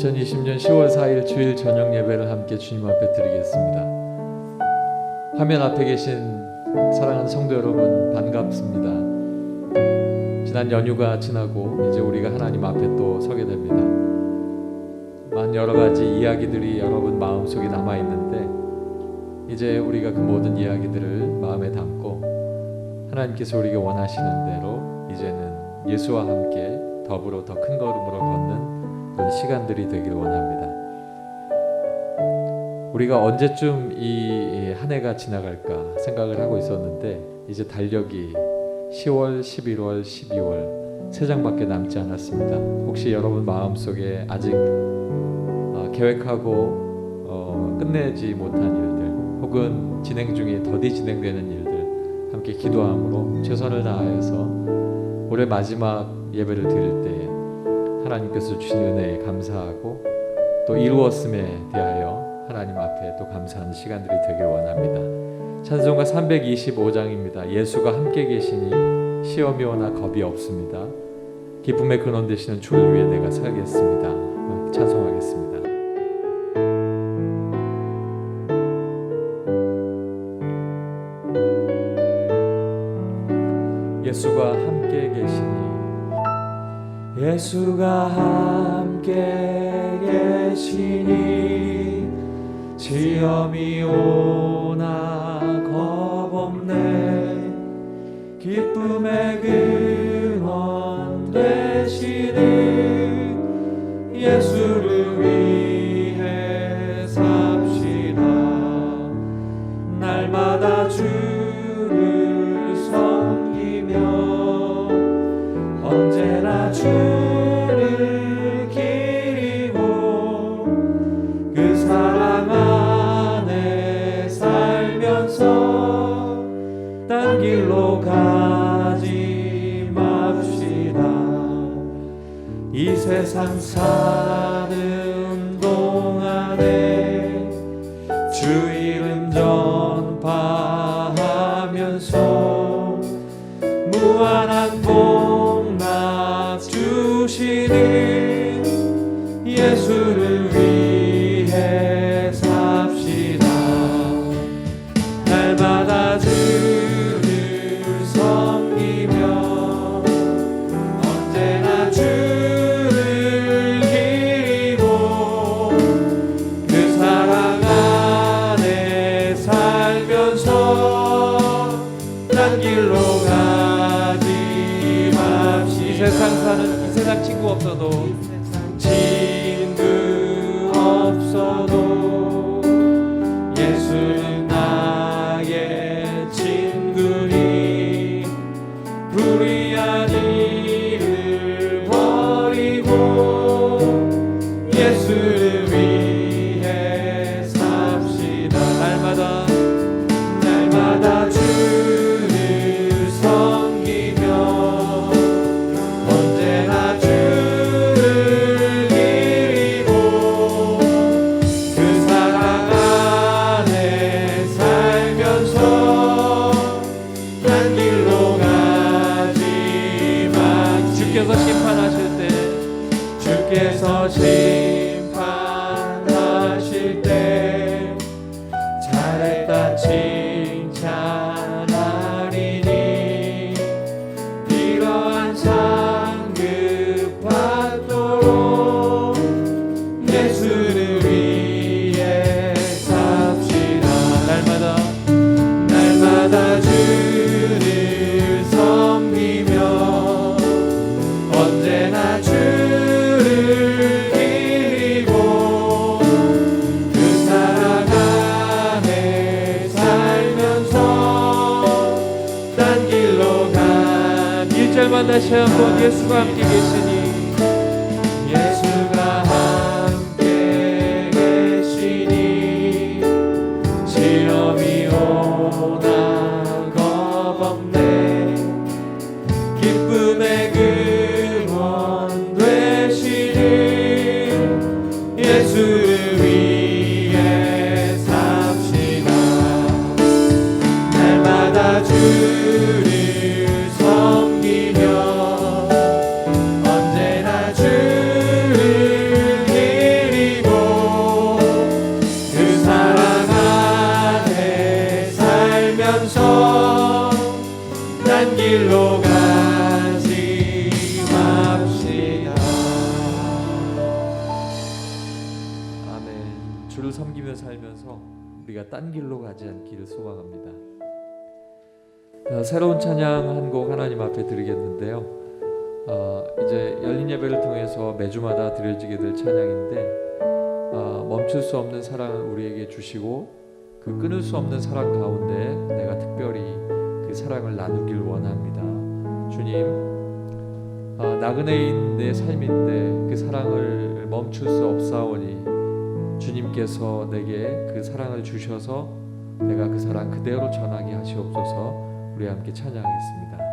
2020년 10월 4일 주일 저녁 예배를 함께 주님 앞에 드리겠습니다. 화면 앞에 계신 사랑하는 성도 여러분 반갑습니다. 지난 연휴가 지나고 이제 우리가 하나님 앞에 또 서게 됩니다. 많은 여러 가지 이야기들이 여러분 마음속에 남아있는데 이제 우리가 그 모든 이야기들을 마음에 담고 하나님께서 우리에게 원하시는 대로 이제는 예수와 함께 더불어 더 큰 걸음으로 걷는 그런 시간들이 되길 원합니다. 우리가 언제쯤 이 한 해가 지나갈까 생각을 하고 있었는데 이제 달력이 10월, 11월, 12월 3장밖에 남지 않았습니다. 혹시 여러분 마음속에 아직 계획하고 끝내지 못한 일들 혹은 진행 중에 더디 진행되는 일들 함께 기도함으로 최선을 다하여서 올해 마지막 예배를 드릴 때에 하나님께서 주신 은혜에 감사하고 또 이루었음에 대하여 하나님 앞에 또 감사하는 시간들이 되길 원합니다. 찬송가 325장입니다. 예수가 함께 계시니 시험이 오나 겁이 없습니다. 기쁨의 근원 되시는 주를 위해 내가 살겠습니다. 찬송하겠습니다. 예수가 함께 계시니 예수가 함께 계시니 시험이 오나 겁없네. 기쁨의 근원 되시는 예수를 위해 삽시다. 날마다 주를 섬기며 언제나 주를 기리고 그 사랑 안에 살면서 딴 길로 가지 맙시다. 이 세상 사는 동안에 주 이름 전파하면서 무한한 복락 주시는 예수를 위해 삽시다. 날마다 주를 섬기며 언제나 주를 기리고 그 사랑 안에 살면서 딴 길로 가지 맙시다. 이 세상 사는 이 세상 친구 없어도 예수는 나의 친구니 불의한 일을 버리고 예수를 위해 삽시다. 날마다 주를 섬기며 언제나 주를 기리고 그 사랑 안에 살면서 딴 길로 가지 마. 주께서 심판하실 때 잘했다 칭찬하리니 이러한 상급 받도록 예수를 위해 삽시다. 날마다 주를 섬기며 언제나 주를 기리고 그 사랑 안에 살면서 딴 길로 간 1절만 다시 한번 예수가 함께 계시니 예수가 함께 계시니 시험이 오나 겁없네. 기쁨의 근원 되시는 예수를 위해 삽시다. 날마다 주를 섬기며 언제나 주를 길로 가지 맙시다. 아멘. 주를 섬기며 살면서 우리가 딴 길로 가지 않기를 소망합니다. 새로운 찬양 한 곡 하나님 앞에 드리겠는데요. 이제 열린 예배를 통해서 매주마다 드려지게 될 찬양인데, 멈출 수 없는 사랑을 우리에게 주시고 그 끊을 수 없는 사랑 가운데 내가 특별히 그 사랑을 나누길 원합니다. 주님, 나그네인 내 삶인데 그 사랑을 멈출 수 없사오니 주님께서 내게 그 사랑을 주셔서 내가 그 사랑 그대로 전하게 하시옵소서. 우리 함께 찬양하겠습니다.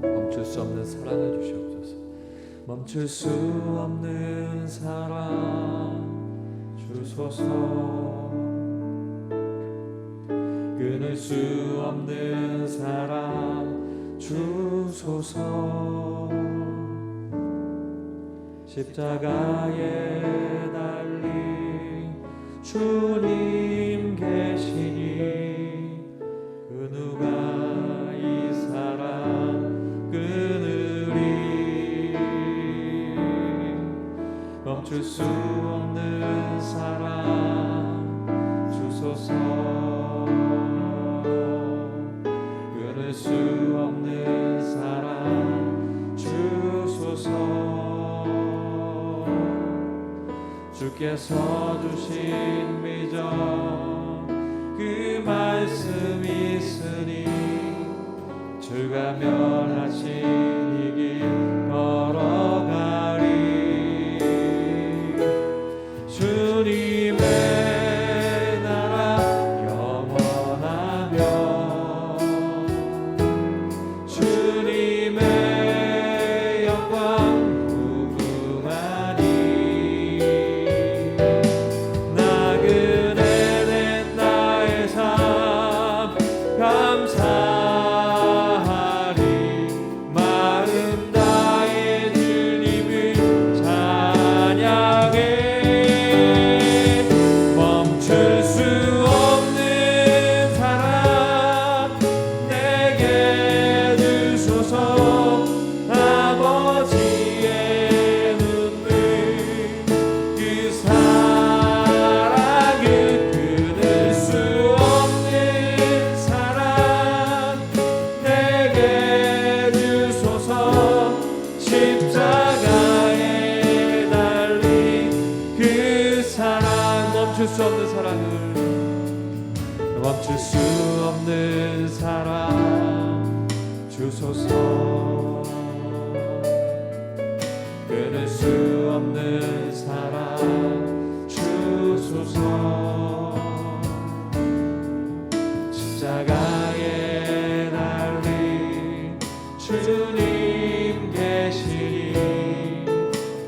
멈출 수 없는 사랑을 주시옵소서. 멈출 수 없는 사랑 주소서. 끊을 수 없는 사랑 주소서. 십자가에 달린 주님 계시니 그 누가 이 사랑 끊으리. 멈출 수 없는 사랑 주소서. 끊을 수 없는 사랑 주소서. 주께서 주신 비전 그 말씀 있으니 주가 면하신 이 길 걸어가리. 주님의 나라 영원하며 주님의 영광 무궁하니 나그네 된 나의 삶 감사하리. 마음 다해 주님을 찬양해. 멈출 수 없는 사랑 내게 주소서. 아버지의 눈물 그 사랑을 끊을 수 없는 사랑 내게 주소서. 십자가에 달린 그 사랑 멈출 수 없는 사랑을 멈출 수 없는 사랑 주소서. 끊을 수 없는 사랑 주소서. 십자가에 달린 주님 계시니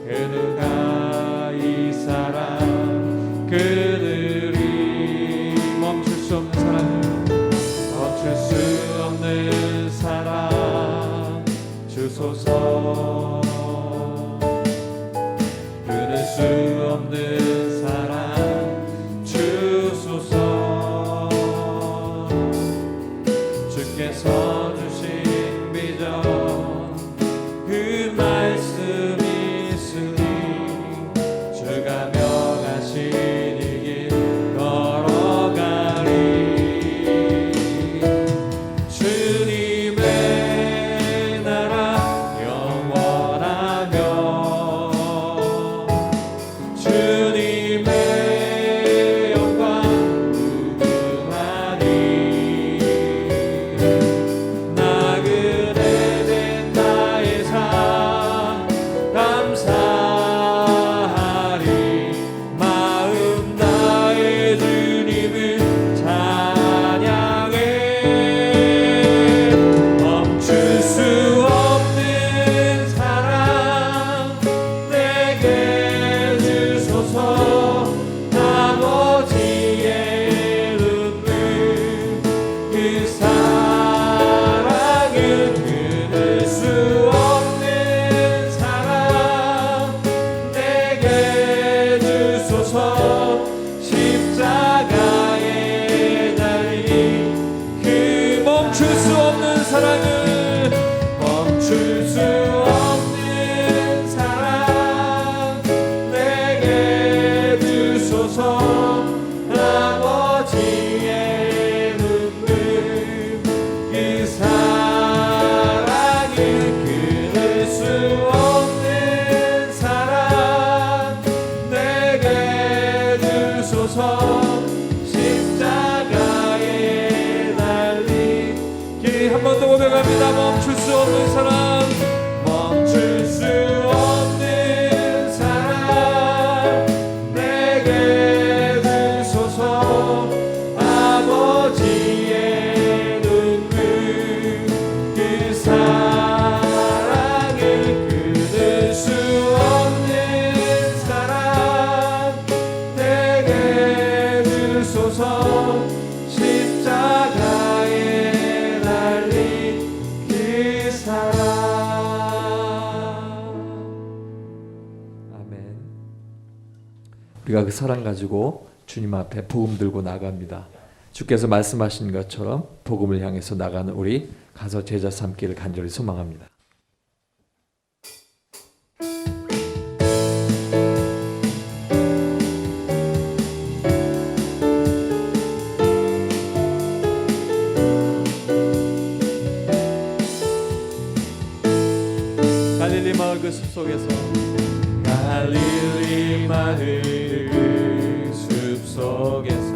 그 누가 이 사랑 그들이 멈출 수 없는 사랑을 멈출 수 없는 사랑 주소서. 끊을 수 없는 사랑 주소서. 주께서 주신 비전 그 말씀 있으니 주가 명하신 이 길 걸어가리. 주님의 나라 영원하며 주님의 영광 무궁하니 나그네 된 나의 삶 감사하리. 마음 다해 주님을 찬양해. 멈출 수 없는 사랑 내게 주소서. 아버지의 눈물 그 사랑을 끊을 수 없는 멈출 수 없는 사랑을 멈출 수 없는 사랑 내게 주소서. 아버지의 눈물 그 사랑을 끊을 수 없는 사랑 내게 주소서. 십자가에 달린 길 한 번 더 고백합니다. 멈출 수 없는 사랑 멈출 수 없는 사랑 내게 주소서. 아버지의 눈물 그 사랑을 끊을 수 없는 사랑 내게 주소서. 십자가에 달린 그 사랑. 아멘. 우리가 그 사랑 가지고 주님 앞에 복음 들고 나갑니다. 주께서 말씀하신 것처럼 복음을 향해서 나가는 우리 가서 제자 삼기를 간절히 소망합니다. 갈릴리 마을 그 숲속에서 갈릴리 마을 그 숲속에서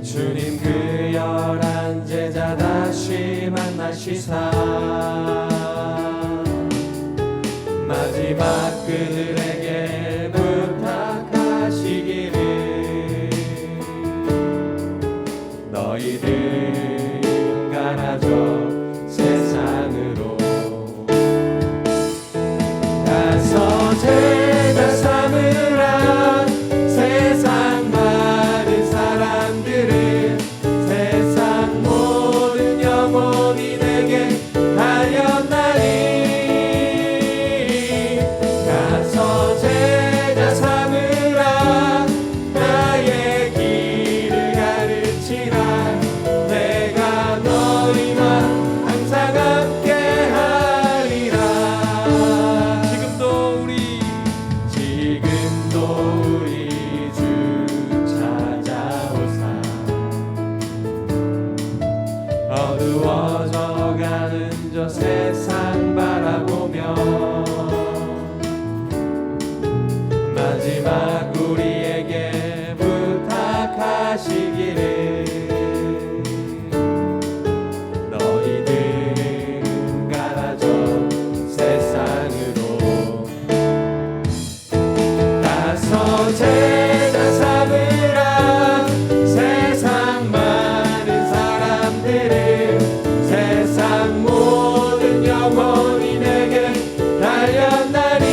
주님 그 11 제자 다시 만나시사 마지막 그들에게 부탁하시기를 너희들 가라져 세상으로 가서 제자 삼으라. 세상 많은 사람들은 세상 모든 영혼이 내게 달렸나니 가서 제자 삼으라. 나의 길을 가르치라. 내가 너희와 항상 함께하리라. 지금도 우리 주 찾아오사 어두워져가는 저 세상 바라보며 마지막 우리에게 부탁하시기를 너희들 가라져 세상으로 가서 제자 삼으라. 세상 많은 사람들은 세상 모든 영혼이 내게 달렸나니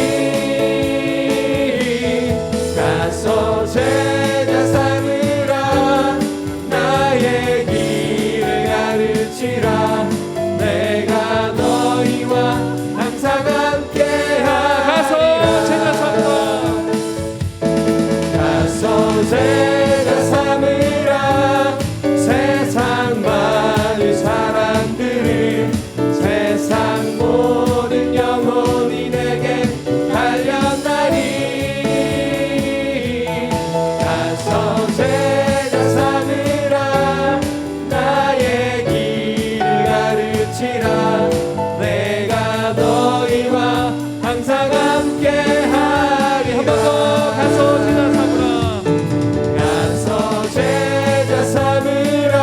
가서 제자 삼으라. 나의 길을 가르치라. 내가 너희와 항상 함께하리라. 가서 제자 삼으라. 가서 제자 삼으라. 세상 많은 사람들은 세상 모든 영혼이 내게 달렸나니 가서 제자 삼으라. 나의 길을 가르치라. 내가 너희와 항상 함께하리. 한 번 더 가서 제자 삼으라. 가서 제자 삼으라.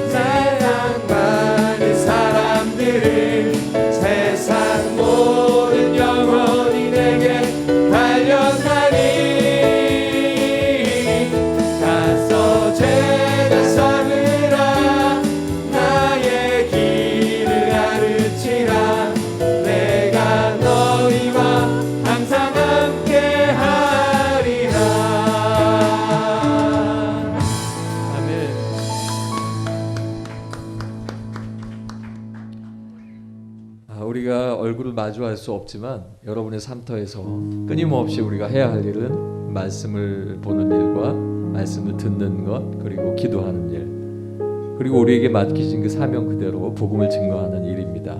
세상 많은 사람들은 세상 모든 영혼이 내게 달렸나니 가서 제자 삼으라. 나의 길을 가르치라. 내가 너희와 항상 함께하리라. 아멘. 우리가 얼굴을 마주할 수 없지만 여러분의 삶터에서 끊임없이 우리가 해야 할 일은 말씀을 보는 일과 말씀을 듣는 것, 그리고 기도하는 일. 그리고 우리에게 맡기신 그 사명 그대로 복음을 증거하는 일입니다.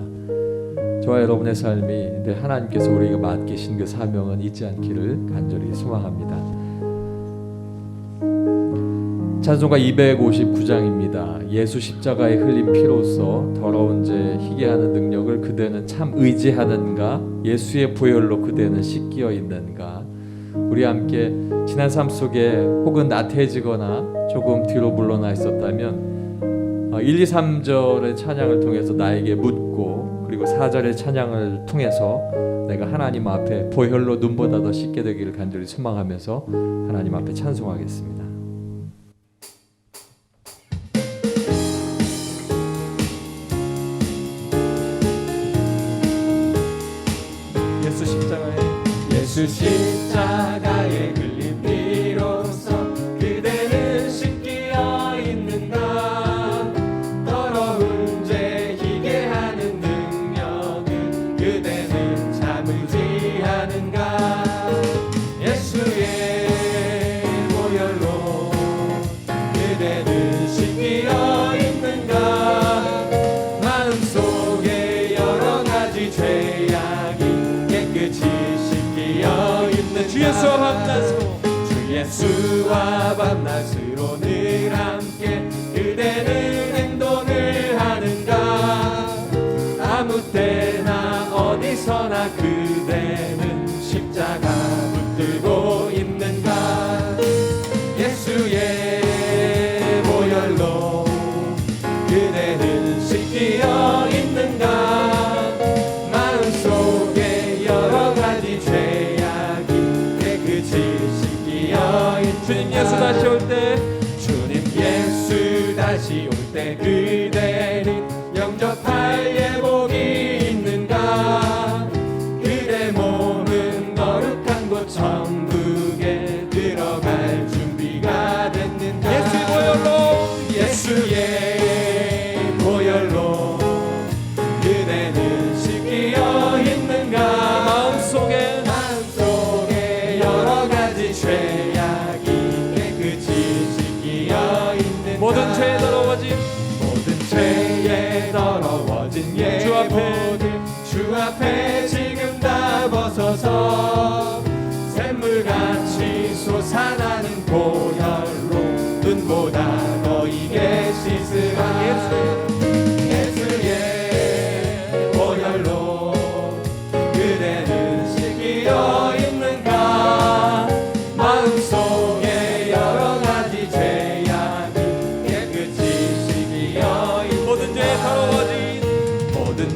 저와 여러분의 삶이 늘 하나님께서 우리에게 맡기신 그 사명은 잊지 않기를 간절히 소망합니다. 찬송가 259장입니다. 예수 십자가에 흘린 피로써 더러운 죄 희게 하는 능력을 그대는 참 의지하는가? 예수의 보혈로 그대는 씻기어 있는가? 우리 함께 지난 삶 속에 혹은 나태해지거나 조금 뒤로 물러나 있었다면 1, 2, 3절의 찬양을 통해서 나에게 묻고, 그리고 4절의 찬양을 통해서 내가 하나님 앞에 보혈로 눈보다 더 씻게 되기를 간절히 소망하면서 하나님 앞에 찬송하겠습니다. 예수 십자가에 흘린 피로써 그대는 씻기어 있는가? 더러운 죄 희게 하는 능력은 그대는 참 의지하는가? 예수의 보혈로 그대는 씻기어 있는가? 마음속에 여러 가지 죄악이 깨끗이 주 예수와 밤낮으로 주 예수와 밤낮으로 늘 함께 그대는 행동을 하는가? 아무 때나 어디서나 그대는 십자가 붙들고 있는가? 예수의 보혈로 그대는 씻기어 있는가? 마음속에 여러 가지 죄 주님 예수 다시 올 때, 주님 예수 다시 올 때 그대는 영접할 예복이 있는가? 그대 몸은 거룩한 곳 천국에 들어갈 준비가 됐는가? 예수의 보혈로 그대는 씻기어 있는가? 마음속에 여러 가지 죄 모든 죄에 더러워진 예복을 주 앞에 지금 다 벗어서 샘물같이 솟아나는 보혈로 눈보다 너희게 씻으라. 예수의 보혈로 그대는 씻기어 있는가? 마음속에 여러 가지 죄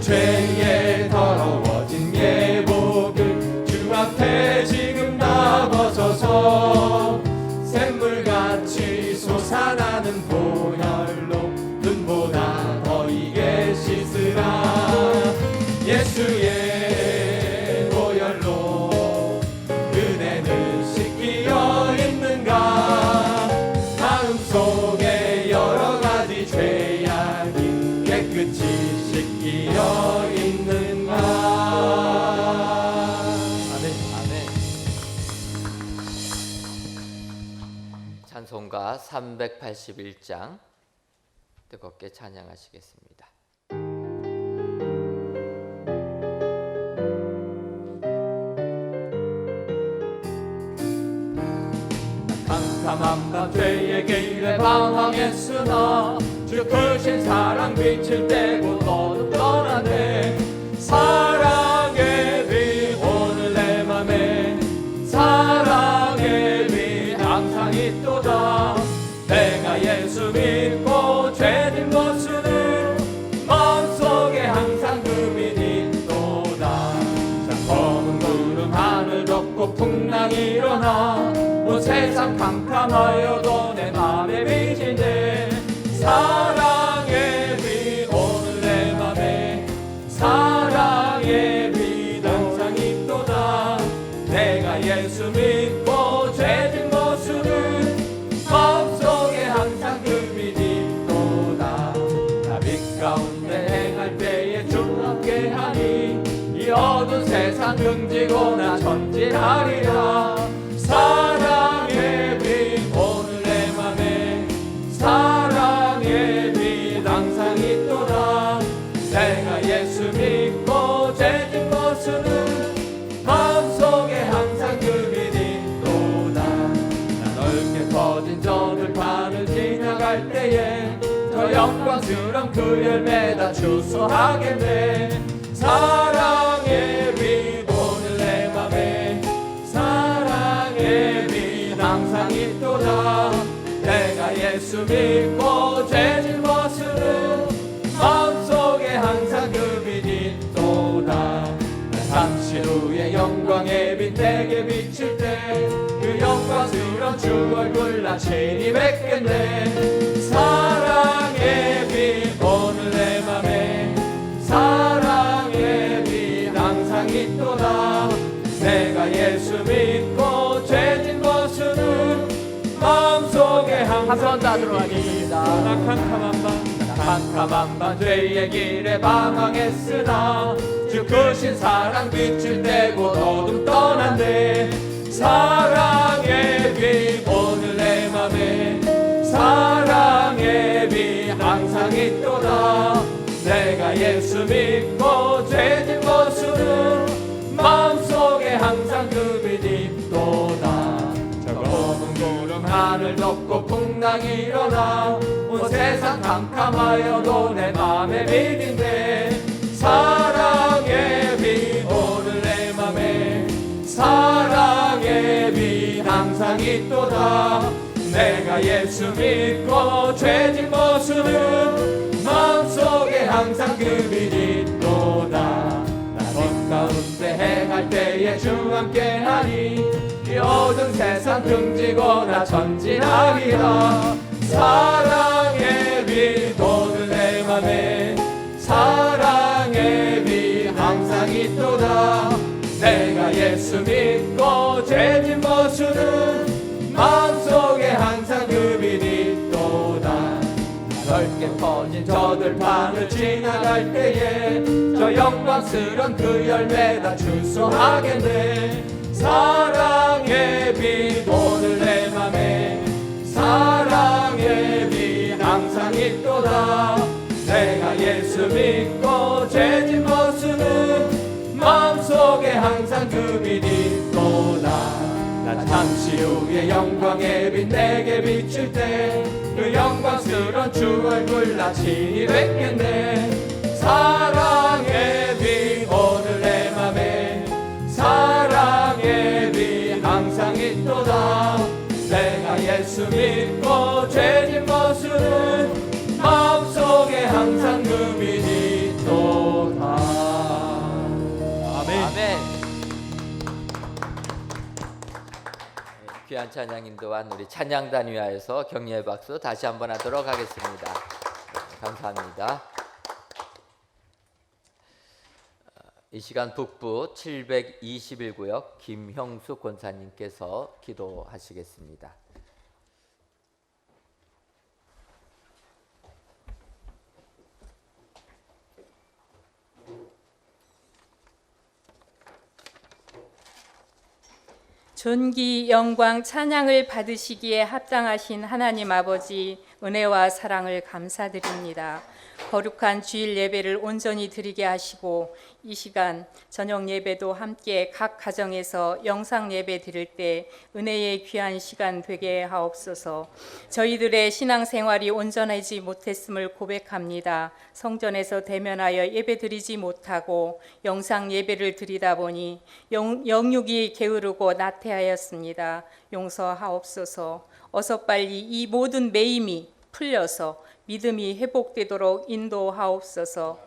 죄에 더러워진 예복을 주 앞에 지금 다 벗어서 샘물같이 솟아나는 보혈로 눈보다 더 이게 씻으라. 예수의 보혈로 그대는 씻기어 있는가? 마음속에 여러 가지 죄악이 깨끗이 씻기어 있는가? 아멘. 아멘. 찬송가 381장 뜨겁게 찬양하시겠습니다. 캄캄한 밤 죄의 길에 방황했으나 주 크신 사랑 빛을 떼고 어둠 떠나네. 사랑의 빛 오늘 내 맘에 사랑의 빛 항상 있도다. 내가 예수 믿고 죄진 것은 마음속에 항상 그 빛 있도다. 자 검은 구름 하늘 덮고 풍랑이 일어나 온 세상 캄캄하여도 내 맘에 빛인데 사랑의 빛 오늘 내 맘에 사랑의 빛 항상 있도다. 내가 예수 믿고 죄진 것은 마음속에 항상 그 빛 있도다. 나 빛 가운데 행할 때에 주 함께하니 이 어두운 세상 등지고 나 전진하리라. 사랑의 빛 오늘 내 맘에 사랑의 빛 것은 마음속에 항상 그 빛이 또다. 나 넓게 퍼진 저 들판을 지나갈 때에 저 영광스러운 그 열매다 주소하겠네. 사랑의 빛 오늘 내 맘에 사랑의 빛 항상 있도다. 내가 예수 믿고 죄진 벗으는 마음속에 항상 그 빛이 있도다. 잠시 후에 영광의 빛 내게 비칠 때 그 영광스러운 주 얼굴 나 친히 뵙겠네. 사랑의 빛 오늘 내 맘에 사랑의 빛 항상 있도다. 내가 예수 믿고 죄진 벗으는 마음속에 항상 따들어가겠습니다. 나 캄캄한 밤 죄의 길에 방황했으나 주 크신 사랑 빛을 떼고 어둠 떠난대. 사랑의 빛 오늘 내 맘에 사랑의 빛 항상 있도다. 내가 예수 믿고 죄진 벗으는 마음속에 항상 그 빛이 있도다. 저 검은 구름 하늘 덮고 풍랑이 일어나 온 세상 캄캄하여도 내 맘에 빛인데. 사랑의 빛 오늘 내 맘에 사랑의 빛 항상 있도다. 내가 예수 믿고 죄진 벗으는 마음속에 항상 그 빛이 있도다. 빛 가운데 행할 때에 주 함께하니 이 어두운 세상 등지고 나 전진하리라. 사랑의 빛 오늘 내 맘에 사랑의 빛 항상 있도다. 내가 예수 믿고 죄진 벗으는 마음속에 항상 그 빛이 있도다. 넓게 퍼진 저 들판을 지나갈 때에 저 영광스러운 그 열매다 주소하겠네. 사랑의 빛 오늘 내 맘에 사랑의 빛 항상 있도다. 내가 예수 믿고 죄진 벗으는 마음속에 항상 그 빛이 있도다. 나 잠시 후에 영광의 빛 내게 비칠 때 그 영광스러운 주 얼굴 나 친히 뵙겠네. 사랑의 빛 오늘 내 맘에 사랑의 빛 항상 있도다. 내가 예수 믿고 죄진 벗으는 마음속에 항상 그 빛이 있도다. 아멘. 귀한 찬양 인도한 우리 찬양단 위하여서 격려의 박수 다시 한번 하도록 하겠습니다. 감사합니다. 이 시간 북부 721구역 김형수 권사님께서 기도하시겠습니다. 존귀, 영광, 찬양을 받으시기에 합당하신 하나님 아버지, 은혜와 사랑을 감사드립니다. 거룩한 주일 예배를 온전히 드리게 하시고 이 시간 저녁 예배도 함께 각 가정에서 영상 예배 드릴 때 은혜의 귀한 시간 되게 하옵소서. 저희들의 신앙생활이 온전하지 못했음을 고백합니다. 성전에서 대면하여 예배 드리지 못하고 영상 예배를 드리다 보니 영육이 게으르고 나태하였습니다. 용서하옵소서. 어서 빨리 이 모든 매임이 풀려서 믿음이 회복되도록 인도하옵소서.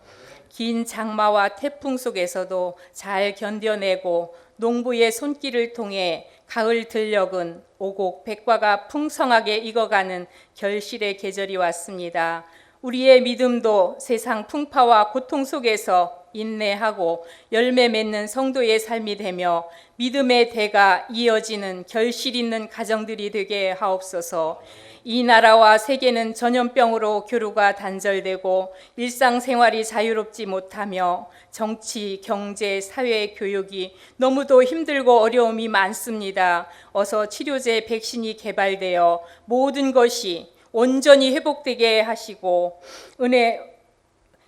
긴 장마와 태풍 속에서도 잘 견뎌내고 농부의 손길을 통해 가을 들녘은 오곡백과가 풍성하게 익어가는 결실의 계절이 왔습니다. 우리의 믿음도 세상 풍파와 고통 속에서 인내하고 열매 맺는 성도의 삶이 되며 믿음의 대가 이어지는 결실 있는 가정들이 되게 하옵소서. 이 나라와 세계는 전염병으로 교류가 단절되고 일상생활이 자유롭지 못하며 정치, 경제, 사회, 교육이 너무도 힘들고 어려움이 많습니다. 어서 치료제, 백신이 개발되어 모든 것이 온전히 회복되게 하시고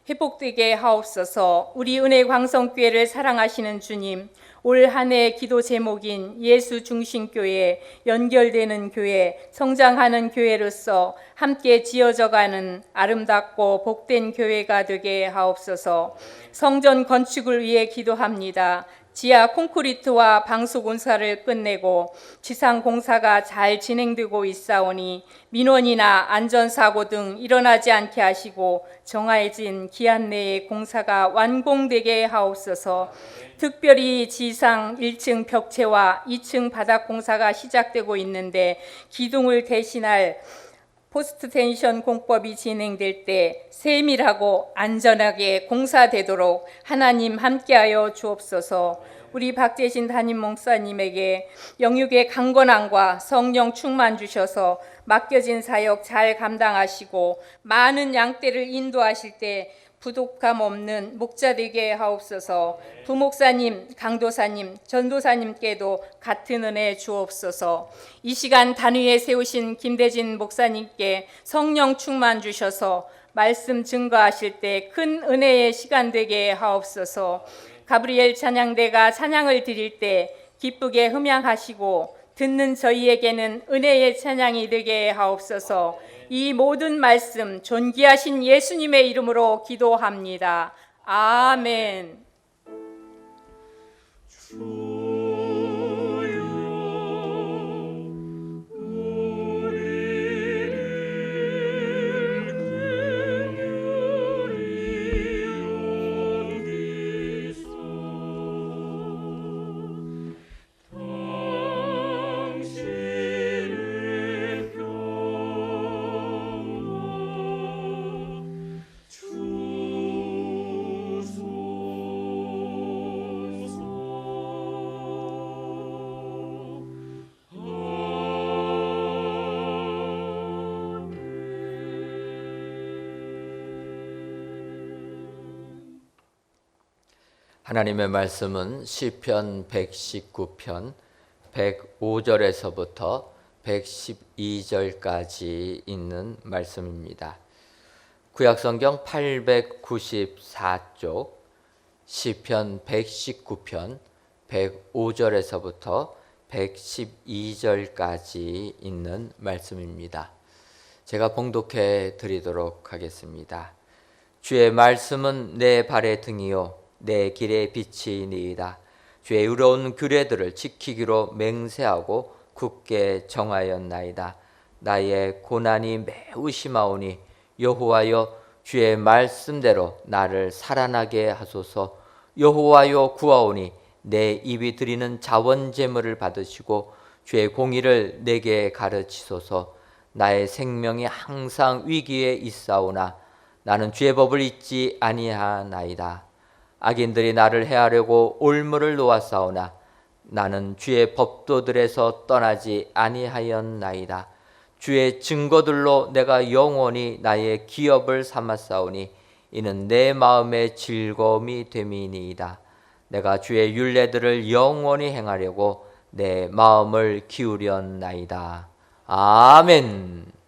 회복되게 하옵소서. 우리 은혜 광성교회를 사랑하시는 주님, 올 한 해 기도 제목인 예수 중심교회, 연결되는 교회, 성장하는 교회로서 함께 지어져가는 아름답고 복된 교회가 되게 하옵소서. 성전 건축을 위해 기도합니다. 지하 콘크리트와 방수 공사를 끝내고 지상 공사가 잘 진행되고 있사오니 민원이나 안전사고 등 일어나지 않게 하시고 정해진 기한 내에 공사가 완공되게 하옵소서. 특별히 지상 1층 벽체와 2층 바닥 공사가 시작되고 있는데 기둥을 대신할 포스트 텐션 공법이 진행될 때 세밀하고 안전하게 공사되도록 하나님 함께하여 주옵소서. 우리 박재신 담임 목사님에게 영육의 강건함과 성령 충만 주셔서 맡겨진 사역 잘 감당하시고 많은 양떼를 인도하실 때 부족함 없는 목자 되게 하옵소서. 부목사님, 강도사님, 전도사님께도 같은 은혜 주옵소서. 이 시간 단위에 세우신 김대진 목사님께 성령 충만 주셔서 말씀 증거하실 때 큰 은혜의 시간 되게 하옵소서. 가브리엘 찬양대가 찬양을 드릴 때 기쁘게 흠양하시고 듣는 저희에게는 은혜의 찬양이 되게 하옵소서. 이 모든 말씀 존귀하신 예수님의 이름으로 기도합니다. 아멘. 하나님의 말씀은 시편 119편 105절에서부터 112절까지 있는 말씀입니다. 구약성경 894쪽 시편 119편 105절에서부터 112절까지 있는 말씀입니다. 제가 봉독해 드리도록 하겠습니다. 주의 말씀은 내 발의 등이요 내 길의 빛이니이다. 주의 의로운 규례들을 지키기로 맹세하고 굳게 정하였나이다. 나의 고난이 매우 심하오니 여호와여 주의 말씀대로 나를 살아나게 하소서. 여호와여 구하오니 내 입이 드리는 자원 제물을 받으시고 주의 공의를 내게 가르치소서. 나의 생명이 항상 위기에 있사오나 나는 주의 법을 잊지 아니하나이다. 악인들이 나를 해하려고 올무를 놓았사오나 나는 주의 법도들에서 떠나지 아니하였나이다. 주의 증거들로 내가 영원히 나의 기업을 삼았사오니 이는 내 마음의 즐거움이 됨이니이다. 내가 주의 율례들을 영원히 행하려고 내 마음을 기울였나이다. 아멘.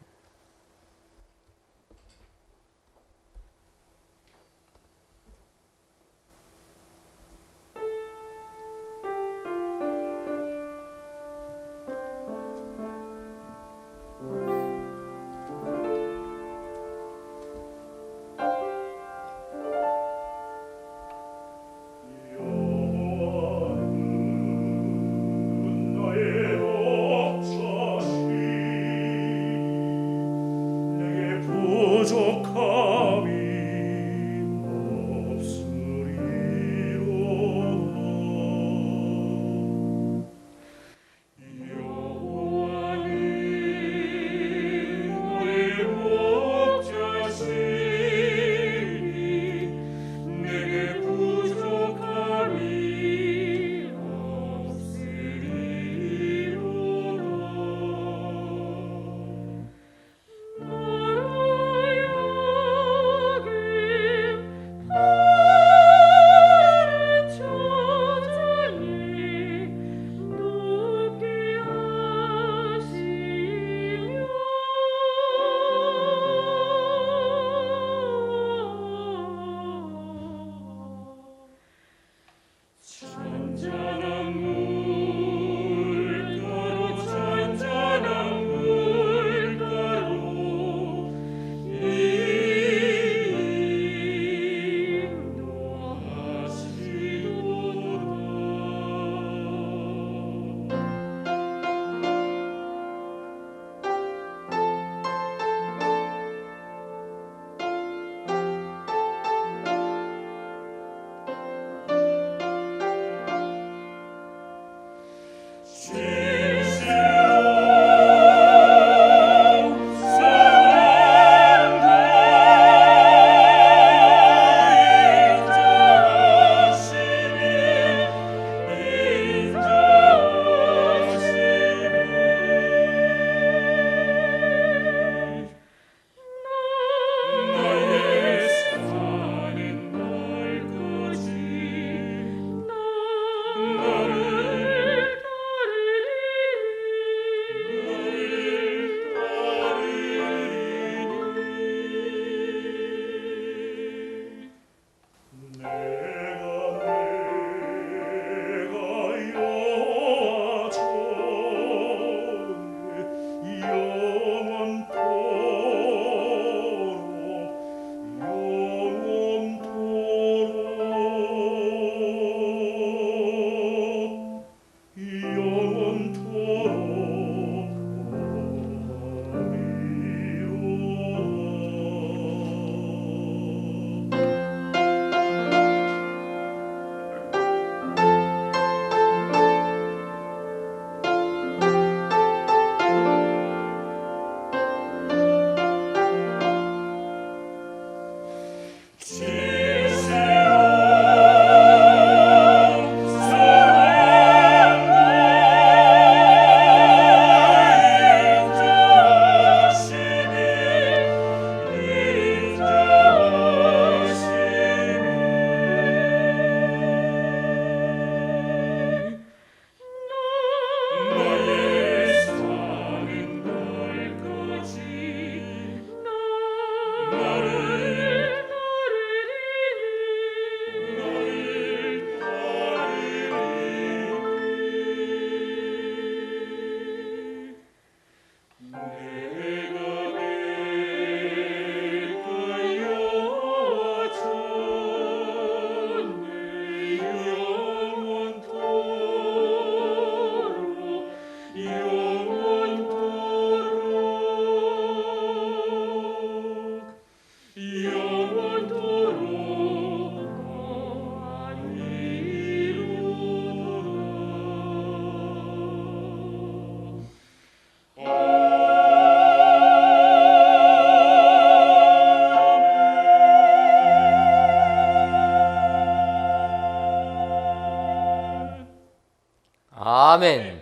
아멘.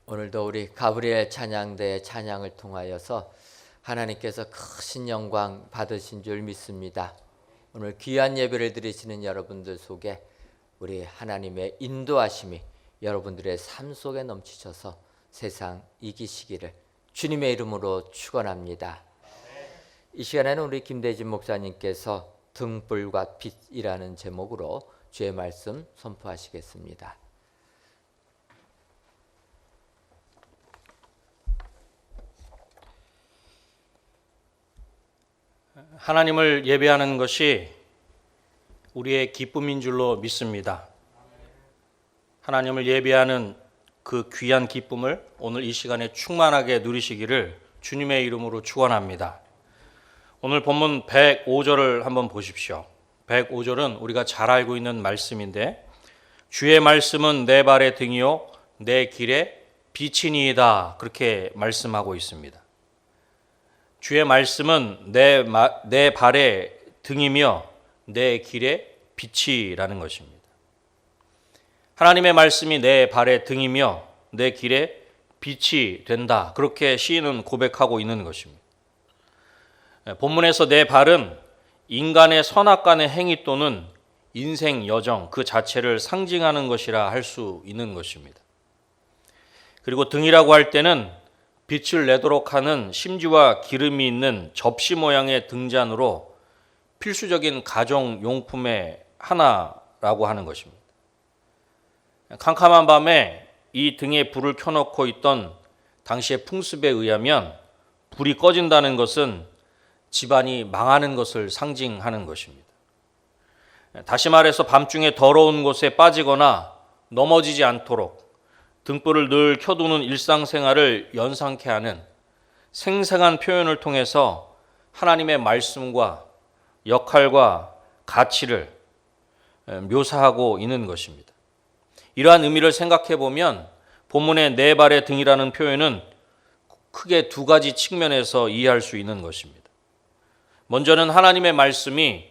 오늘도 우리 가브리엘 찬양대의 찬양을 통하여서 하나님께서 크신 영광 받으신 줄 믿습니다. 오늘 귀한 예배를 드리시는 여러분들 속에 우리 하나님의 인도하심이 여러분들의 삶 속에 넘치셔서 세상 이기시기를 주님의 이름으로 축원합니다. 이 시간에는 우리 김대진 목사님께서 등불과 빛이라는 제목으로 주의 말씀 선포하시겠습니다. 하나님을 예배하는 것이 우리의 기쁨인 줄로 믿습니다. 하나님을 예배하는 그 귀한 기쁨을 오늘 이 시간에 충만하게 누리시기를 주님의 이름으로 축원합니다. 오늘 본문 105절을 한번 보십시오. 105절은 우리가 잘 알고 있는 말씀인데 주의 말씀은 내 발의 등이요 내 길의 빛이니이다, 그렇게 말씀하고 있습니다. 주의 말씀은 내 발의 등이며 내 길의 빛이라는 것입니다. 하나님의 말씀이 내 발의 등이며 내 길의 빛이 된다, 그렇게 시인은 고백하고 있는 것입니다. 본문에서 내 발은 인간의 선악간의 행위 또는 인생 여정 그 자체를 상징하는 것이라 할 수 있는 것입니다. 그리고 등이라고 할 때는 빛을 내도록 하는 심지와 기름이 있는 접시 모양의 등잔으로 필수적인 가정용품의 하나라고 하는 것입니다. 캄캄한 밤에 이 등에 불을 켜놓고 있던 당시의 풍습에 의하면 불이 꺼진다는 것은 집안이 망하는 것을 상징하는 것입니다. 다시 말해서 밤중에 더러운 곳에 빠지거나 넘어지지 않도록 등불을 늘 켜두는 일상생활을 연상케 하는 생생한 표현을 통해서 하나님의 말씀과 역할과 가치를 묘사하고 있는 것입니다. 이러한 의미를 생각해 보면 본문의 네 발의 등이라는 표현은 크게 두 가지 측면에서 이해할 수 있는 것입니다. 먼저는 하나님의 말씀이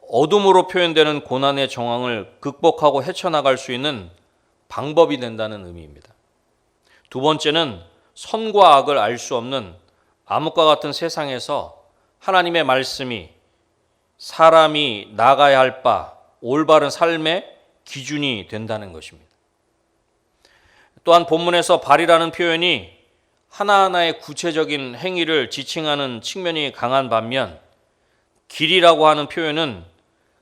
어둠으로 표현되는 고난의 정황을 극복하고 헤쳐나갈 수 있는 방법이 된다는 의미입니다. 두 번째는 선과 악을 알 수 없는 암흑과 같은 세상에서 하나님의 말씀이 사람이 나가야 할 바 올바른 삶의 기준이 된다는 것입니다. 또한 본문에서 발이라는 표현이 하나하나의 구체적인 행위를 지칭하는 측면이 강한 반면 길이라고 하는 표현은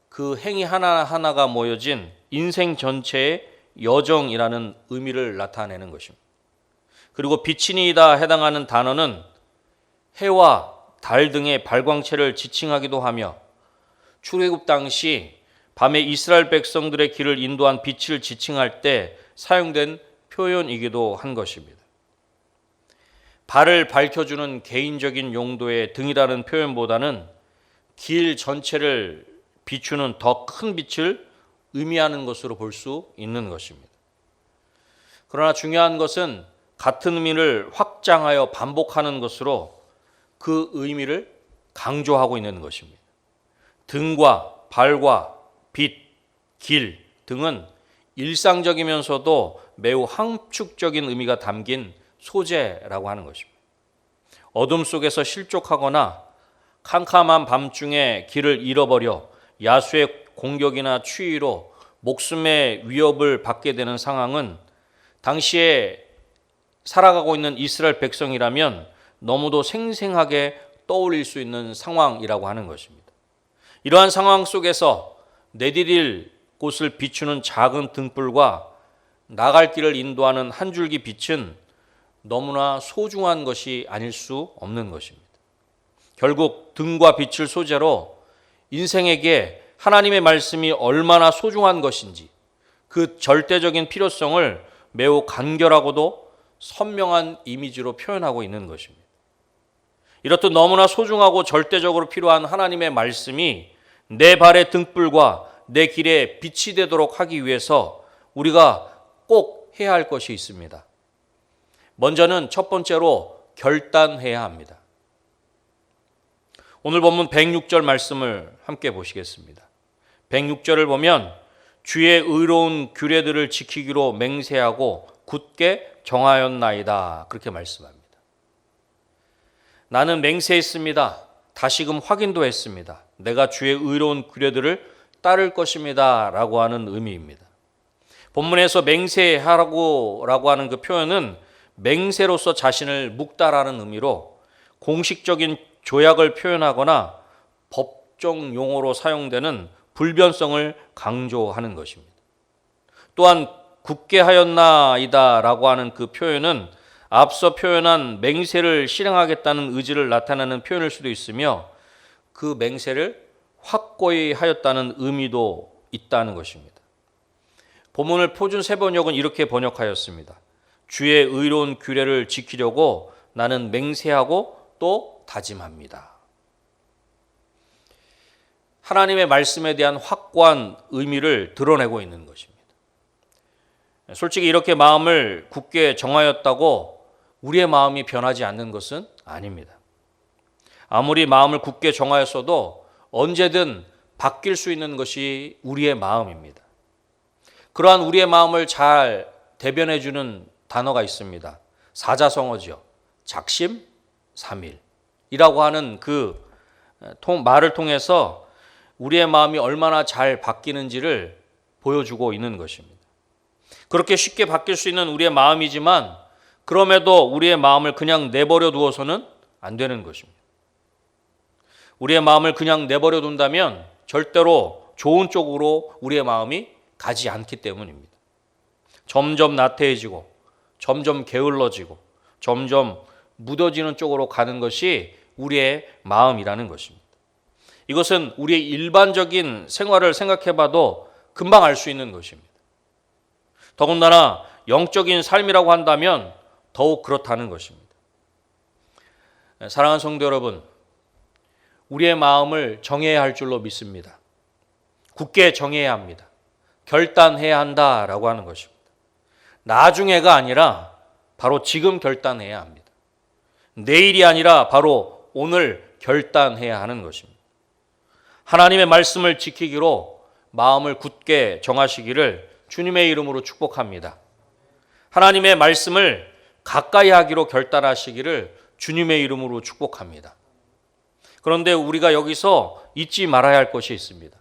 그 행위 하나하나가 모여진 인생 전체의 여정이라는 의미를 나타내는 것입니다. 그리고 빛이니이다 해당하는 단어는 해와 달 등의 발광체를 지칭하기도 하며 출애굽 당시 밤에 이스라엘 백성들의 길을 인도한 빛을 지칭할 때 사용된 표현이기도 한 것입니다. 발을 밝혀주는 개인적인 용도의 등이라는 표현보다는 길 전체를 비추는 더 큰 빛을 의미하는 것으로 볼 수 있는 것입니다. 그러나 중요한 것은 같은 의미를 확장하여 반복하는 것으로 그 의미를 강조하고 있는 것입니다. 등과 발과 빛, 길 등은 일상적이면서도 매우 함축적인 의미가 담긴 소재라고 하는 것입니다. 어둠 속에서 실족하거나 캄캄한 밤중에 길을 잃어버려 야수의 공격이나 추위로 목숨의 위협을 받게 되는 상황은 당시에 살아가고 있는 이스라엘 백성이라면 너무도 생생하게 떠올릴 수 있는 상황이라고 하는 것입니다. 이러한 상황 속에서 내디딜 곳을 비추는 작은 등불과 나갈 길을 인도하는 한 줄기 빛은 너무나 소중한 것이 아닐 수 없는 것입니다. 결국 등과 빛을 소재로 인생에게 하나님의 말씀이 얼마나 소중한 것인지 그 절대적인 필요성을 매우 간결하고도 선명한 이미지로 표현하고 있는 것입니다. 이렇듯 너무나 소중하고 절대적으로 필요한 하나님의 말씀이 내 발의 등불과 내 길에 빛이 되도록 하기 위해서 우리가 꼭 해야 할 것이 있습니다. 먼저는 첫 번째로 결단해야 합니다. 오늘 본문 106절 말씀을 함께 보시겠습니다. 106절을 보면 주의 의로운 규례들을 지키기로 맹세하고 굳게 정하였나이다. 그렇게 말씀합니다. 나는 맹세했습니다. 다시금 확인도 했습니다. 내가 주의 의로운 규례들을 따를 것입니다. 라고 하는 의미입니다. 본문에서 맹세하라고 하는 그 표현은 맹세로서 자신을 묵다라는 의미로 공식적인 조약을 표현하거나 법정 용어로 사용되는 불변성을 강조하는 것입니다. 또한 굳게 하였나이다 라고 하는 그 표현은 앞서 표현한 맹세를 실행하겠다는 의지를 나타내는 표현일 수도 있으며 그 맹세를 확고히 하였다는 의미도 있다는 것입니다. 본문을 표준 세번역은 이렇게 번역하였습니다. 주의 의로운 규례를 지키려고 나는 맹세하고 또 다짐합니다. 하나님의 말씀에 대한 확고한 의미를 드러내고 있는 것입니다. 솔직히 이렇게 마음을 굳게 정하였다고 우리의 마음이 변하지 않는 것은 아닙니다. 아무리 마음을 굳게 정하였어도 언제든 바뀔 수 있는 것이 우리의 마음입니다. 그러한 우리의 마음을 잘 대변해 주는 단어가 있습니다. 사자성어지요. 작심삼일이라고 하는 그 말을 통해서 우리의 마음이 얼마나 잘 바뀌는지를 보여주고 있는 것입니다. 그렇게 쉽게 바뀔 수 있는 우리의 마음이지만 그럼에도 우리의 마음을 그냥 내버려 두어서는 안 되는 것입니다. 우리의 마음을 그냥 내버려 둔다면 절대로 좋은 쪽으로 우리의 마음이 가지 않기 때문입니다. 점점 나태해지고 점점 게을러지고 점점 무뎌지는 쪽으로 가는 것이 우리의 마음이라는 것입니다. 이것은 우리의 일반적인 생활을 생각해 봐도 금방 알 수 있는 것입니다. 더군다나 영적인 삶이라고 한다면 더욱 그렇다는 것입니다. 사랑하는 성도 여러분, 우리의 마음을 정해야 할 줄로 믿습니다. 굳게 정해야 합니다. 결단해야 한다라고 하는 것입니다. 나중에가 아니라 바로 지금 결단해야 합니다. 내일이 아니라 바로 오늘 결단해야 하는 것입니다. 하나님의 말씀을 지키기로 마음을 굳게 정하시기를 주님의 이름으로 축복합니다. 하나님의 말씀을 가까이 하기로 결단하시기를 주님의 이름으로 축복합니다. 그런데 우리가 여기서 잊지 말아야 할 것이 있습니다.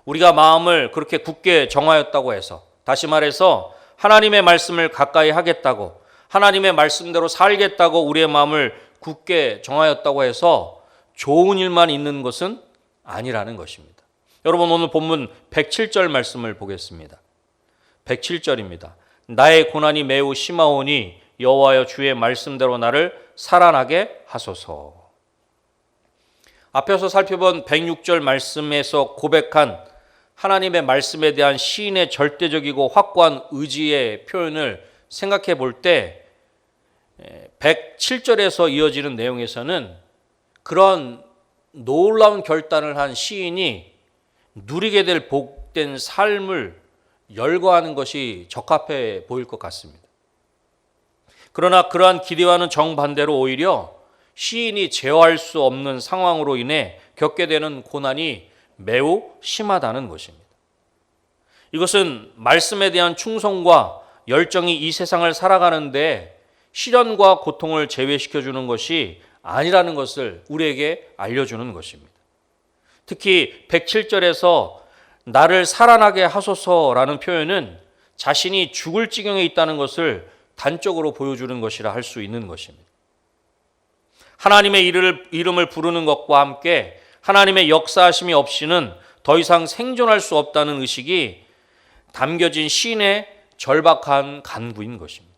우리가 마음을 그렇게 굳게 정하였다고 해서, 다시 말해서 하나님의 말씀을 가까이 하겠다고, 하나님의 말씀대로 살겠다고 우리의 마음을 굳게 정하였다고 해서 좋은 일만 있는 것은 아니라는 것입니다. 여러분, 오늘 본문 107절 말씀을 보겠습니다. 107절입니다. 나의 고난이 매우 심하오니 여호와여 주의 말씀대로 나를 살아나게 하소서. 앞에서 살펴본 106절 말씀에서 고백한 하나님의 말씀에 대한 시인의 절대적이고 확고한 의지의 표현을 생각해 볼 때 107절에서 이어지는 내용에서는 그런 놀라운 결단을 한 시인이 누리게 될 복된 삶을 열거하는 것이 적합해 보일 것 같습니다. 그러나 그러한 기대와는 정반대로 오히려 시인이 제어할 수 없는 상황으로 인해 겪게 되는 고난이 매우 심하다는 것입니다. 이것은 말씀에 대한 충성과 열정이 이 세상을 살아가는데 시련과 고통을 제외시켜주는 것이 아니라는 것을 우리에게 알려주는 것입니다. 특히 107절에서 나를 살아나게 하소서라는 표현은 자신이 죽을 지경에 있다는 것을 단적으로 보여주는 것이라 할 수 있는 것입니다. 하나님의 이름을 부르는 것과 함께 하나님의 역사하심이 없이는 더 이상 생존할 수 없다는 의식이 담겨진 시인의 절박한 간구인 것입니다.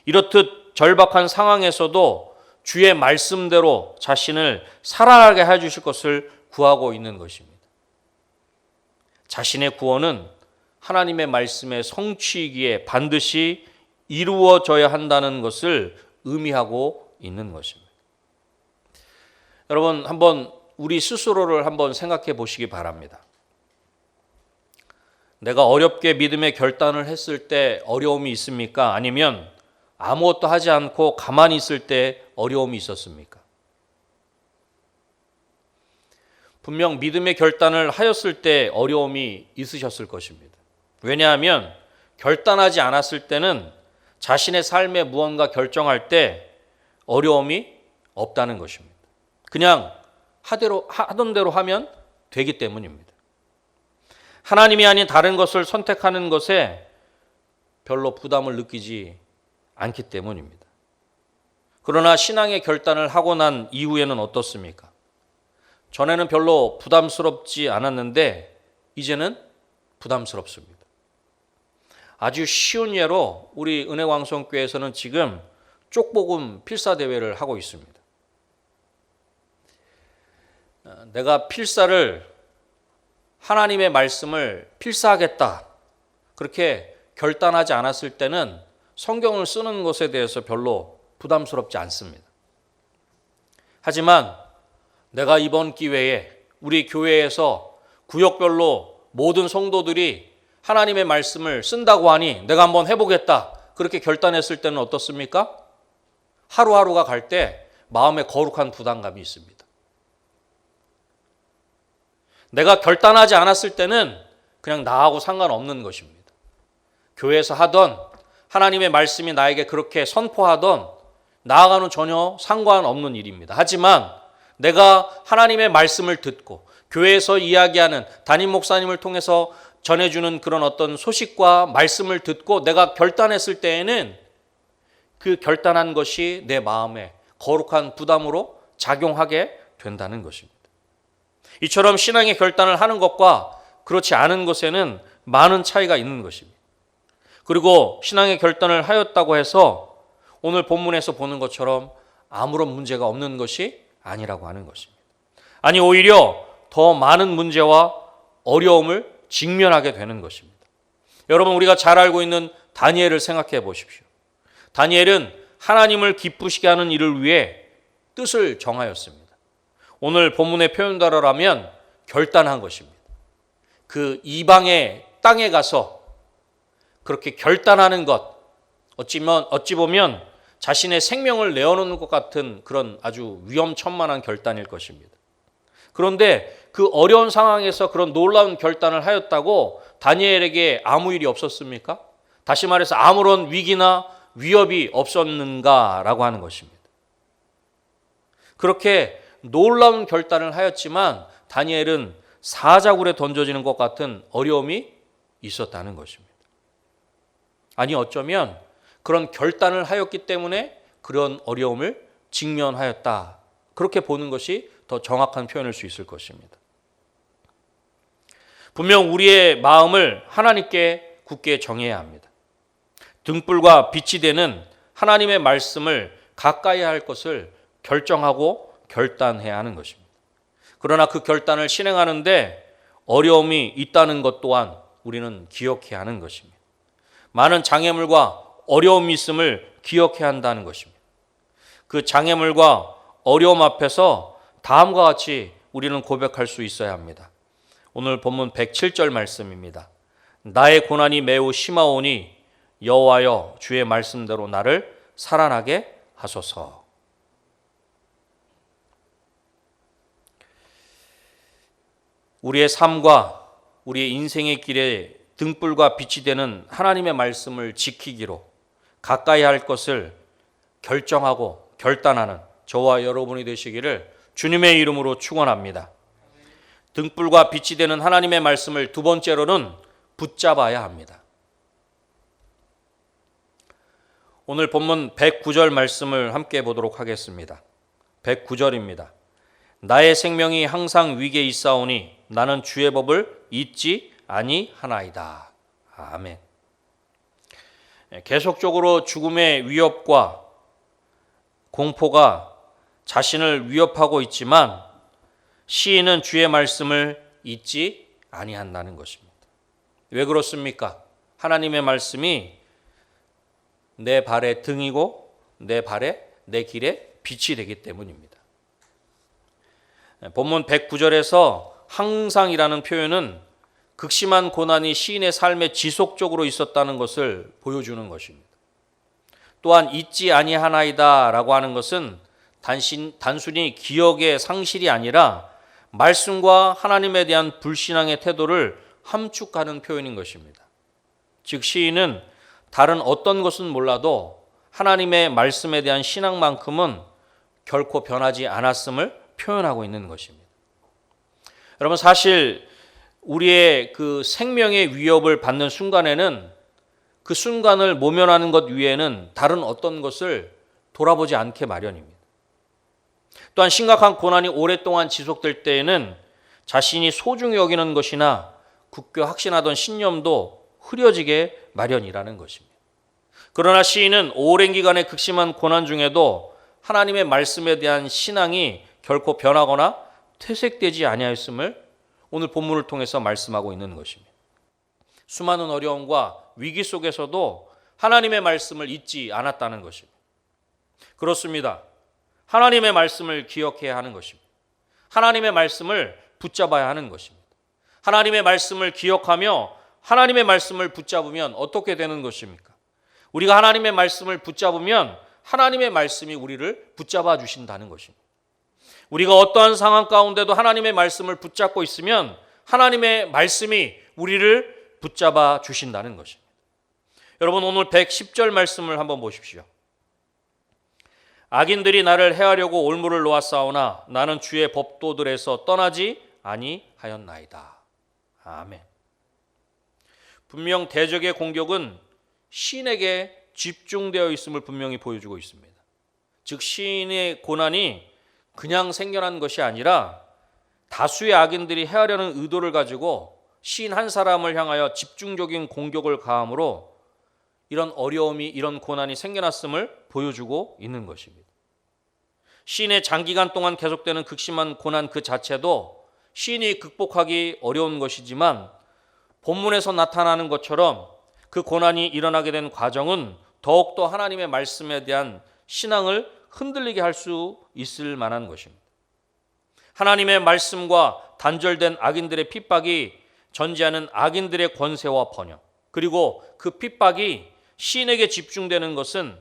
이렇듯 절박한 상황에서도 주의 말씀대로 자신을 살아나게 해주실 것을 구하고 있는 것입니다. 자신의 구원은 하나님의 말씀의 성취이기에 반드시 이루어져야 한다는 것을 의미하고 있는 것입니다. 여러분, 한번 우리 스스로를 한번 생각해 보시기 바랍니다. 내가 어렵게 믿음의 결단을 했을 때 어려움이 있습니까? 아니면 아무것도 하지 않고 가만히 있을 때 어려움이 있었습니까? 분명 믿음의 결단을 하였을 때 어려움이 있으셨을 것입니다. 왜냐하면 결단하지 않았을 때는 자신의 삶에 무언가 결정할 때 어려움이 없다는 것입니다. 그냥 하던 대로 하면 되기 때문입니다. 하나님이 아닌 다른 것을 선택하는 것에 별로 부담을 느끼지 않기 때문입니다. 그러나 신앙의 결단을 하고 난 이후에는 어떻습니까? 전에는 별로 부담스럽지 않았는데 이제는 부담스럽습니다. 아주 쉬운 예로 우리 은혜광성교회에서는 지금 쪽복음 필사대회를 하고 있습니다. 내가 필사를 하나님의 말씀을 필사하겠다 그렇게 결단하지 않았을 때는 성경을 쓰는 것에 대해서 별로 부담스럽지 않습니다. 하지만 내가 이번 기회에 우리 교회에서 구역별로 모든 성도들이 하나님의 말씀을 쓴다고 하니 내가 한번 해보겠다 그렇게 결단했을 때는 어떻습니까? 하루하루가 갈 때 마음에 거룩한 부담감이 있습니다. 내가 결단하지 않았을 때는 그냥 나하고 상관없는 것입니다. 교회에서 하던 하나님의 말씀이 나에게 그렇게 선포하던 나아가는 전혀 상관없는 일입니다. 하지만 내가 하나님의 말씀을 듣고 교회에서 이야기하는 담임 목사님을 통해서 전해주는 그런 어떤 소식과 말씀을 듣고 내가 결단했을 때에는 그 결단한 것이 내 마음에 거룩한 부담으로 작용하게 된다는 것입니다. 이처럼 신앙의 결단을 하는 것과 그렇지 않은 것에는 많은 차이가 있는 것입니다. 그리고 신앙의 결단을 하였다고 해서 오늘 본문에서 보는 것처럼 아무런 문제가 없는 것이 아니라고 하는 것입니다. 아니 오히려 더 많은 문제와 어려움을 직면하게 되는 것입니다. 여러분 우리가 잘 알고 있는 다니엘을 생각해 보십시오. 다니엘은 하나님을 기쁘시게 하는 일을 위해 뜻을 정하였습니다. 오늘 본문의 표현대로라면 결단한 것입니다. 그 이방의 땅에 가서 그렇게 결단하는 것, 어찌 보면 자신의 생명을 내어놓는 것 같은 그런 아주 위험천만한 결단일 것입니다. 그런데 그 어려운 상황에서 그런 놀라운 결단을 하였다고 다니엘에게 아무 일이 없었습니까? 다시 말해서 아무런 위기나 위협이 없었는가라고 하는 것입니다. 그렇게 놀라운 결단을 하였지만 다니엘은 사자굴에 던져지는 것 같은 어려움이 있었다는 것입니다. 아니 어쩌면 그런 결단을 하였기 때문에 그런 어려움을 직면하였다. 그렇게 보는 것이 더 정확한 표현일 수 있을 것입니다. 분명 우리의 마음을 하나님께 굳게 정해야 합니다. 등불과 빛이 되는 하나님의 말씀을 가까이 할 것을 결정하고 결단해야 하는 것입니다. 그러나 그 결단을 실행하는데 어려움이 있다는 것 또한 우리는 기억해야 하는 것입니다. 많은 장애물과 어려움이 있음을 기억해야 한다는 것입니다. 그 장애물과 어려움 앞에서 다음과 같이 우리는 고백할 수 있어야 합니다. 오늘 본문 107절 말씀입니다. 나의 고난이 매우 심하오니 여호와여 주의 말씀대로 나를 살아나게 하소서. 우리의 삶과 우리의 인생의 길에 등불과 빛이 되는 하나님의 말씀을 지키기로 가까이 할 것을 결정하고 결단하는 저와 여러분이 되시기를 주님의 이름으로 축원합니다. 등불과 빛이 되는 하나님의 말씀을 두 번째로는 붙잡아야 합니다. 오늘 본문 109절 말씀을 함께 보도록 하겠습니다. 109절입니다. 나의 생명이 항상 위기에 있사오니 나는 주의 법을 잊지 아니하나이다. 아멘. 계속적으로 죽음의 위협과 공포가 자신을 위협하고 있지만 시인은 주의 말씀을 잊지 아니한다는 것입니다. 왜 그렇습니까? 하나님의 말씀이 내 발의 등이고 내 길에 빛이 되기 때문입니다. 본문 109절에서 항상이라는 표현은 극심한 고난이 시인의 삶에 지속적으로 있었다는 것을 보여주는 것입니다. 또한 잊지 아니하나이다 라고 하는 것은 단순히 기억의 상실이 아니라 말씀과 하나님에 대한 불신앙의 태도를 함축하는 표현인 것입니다. 즉 시인은 다른 어떤 것은 몰라도 하나님의 말씀에 대한 신앙만큼은 결코 변하지 않았음을 표현하고 있는 것입니다. 여러분 사실 우리의 그 생명의 위협을 받는 순간에는 그 순간을 모면하는 것 위에는 다른 어떤 것을 돌아보지 않게 마련입니다. 또한 심각한 고난이 오랫동안 지속될 때에는 자신이 소중히 여기는 것이나 굳게 확신하던 신념도 흐려지게 마련이라는 것입니다. 그러나 시인은 오랜 기간의 극심한 고난 중에도 하나님의 말씀에 대한 신앙이 결코 변하거나 퇴색되지 아니하였음을 오늘 본문을 통해서 말씀하고 있는 것입니다. 수많은 어려움과 위기 속에서도 하나님의 말씀을 잊지 않았다는 것입니다. 그렇습니다. 하나님의 말씀을 기억해야 하는 것입니다. 하나님의 말씀을 붙잡아야 하는 것입니다. 하나님의 말씀을 기억하며 하나님의 말씀을 붙잡으면 어떻게 되는 것입니까? 우리가 하나님의 말씀을 붙잡으면 하나님의 말씀이 우리를 붙잡아 주신다는 것입니다. 우리가 어떠한 상황 가운데도 하나님의 말씀을 붙잡고 있으면 하나님의 말씀이 우리를 붙잡아 주신다는 것입니다. 여러분 오늘 110절 말씀을 한번 보십시오. 악인들이 나를 해하려고 올무를 놓았사오나 나는 주의 법도들에서 떠나지 아니하였나이다. 아멘. 분명 대적의 공격은 시인에게 집중되어 있음을 분명히 보여주고 있습니다. 즉 시인의 고난이 그냥 생겨난 것이 아니라 다수의 악인들이 해하려는 의도를 가지고 시인 한 사람을 향하여 집중적인 공격을 가함으로 이런 어려움이 이런 고난이 생겨났음을 보여주고 있는 것입니다. 시인의 장기간 동안 계속되는 극심한 고난 그 자체도 시인이 극복하기 어려운 것이지만 본문에서 나타나는 것처럼 그 고난이 일어나게 된 과정은 더욱더 하나님의 말씀에 대한 신앙을 흔들리게 할 수 있을 만한 것입니다. 하나님의 말씀과 단절된 악인들의 핍박이 전제하는 악인들의 권세와 번영, 그리고 그 핍박이 시인에게 집중되는 것은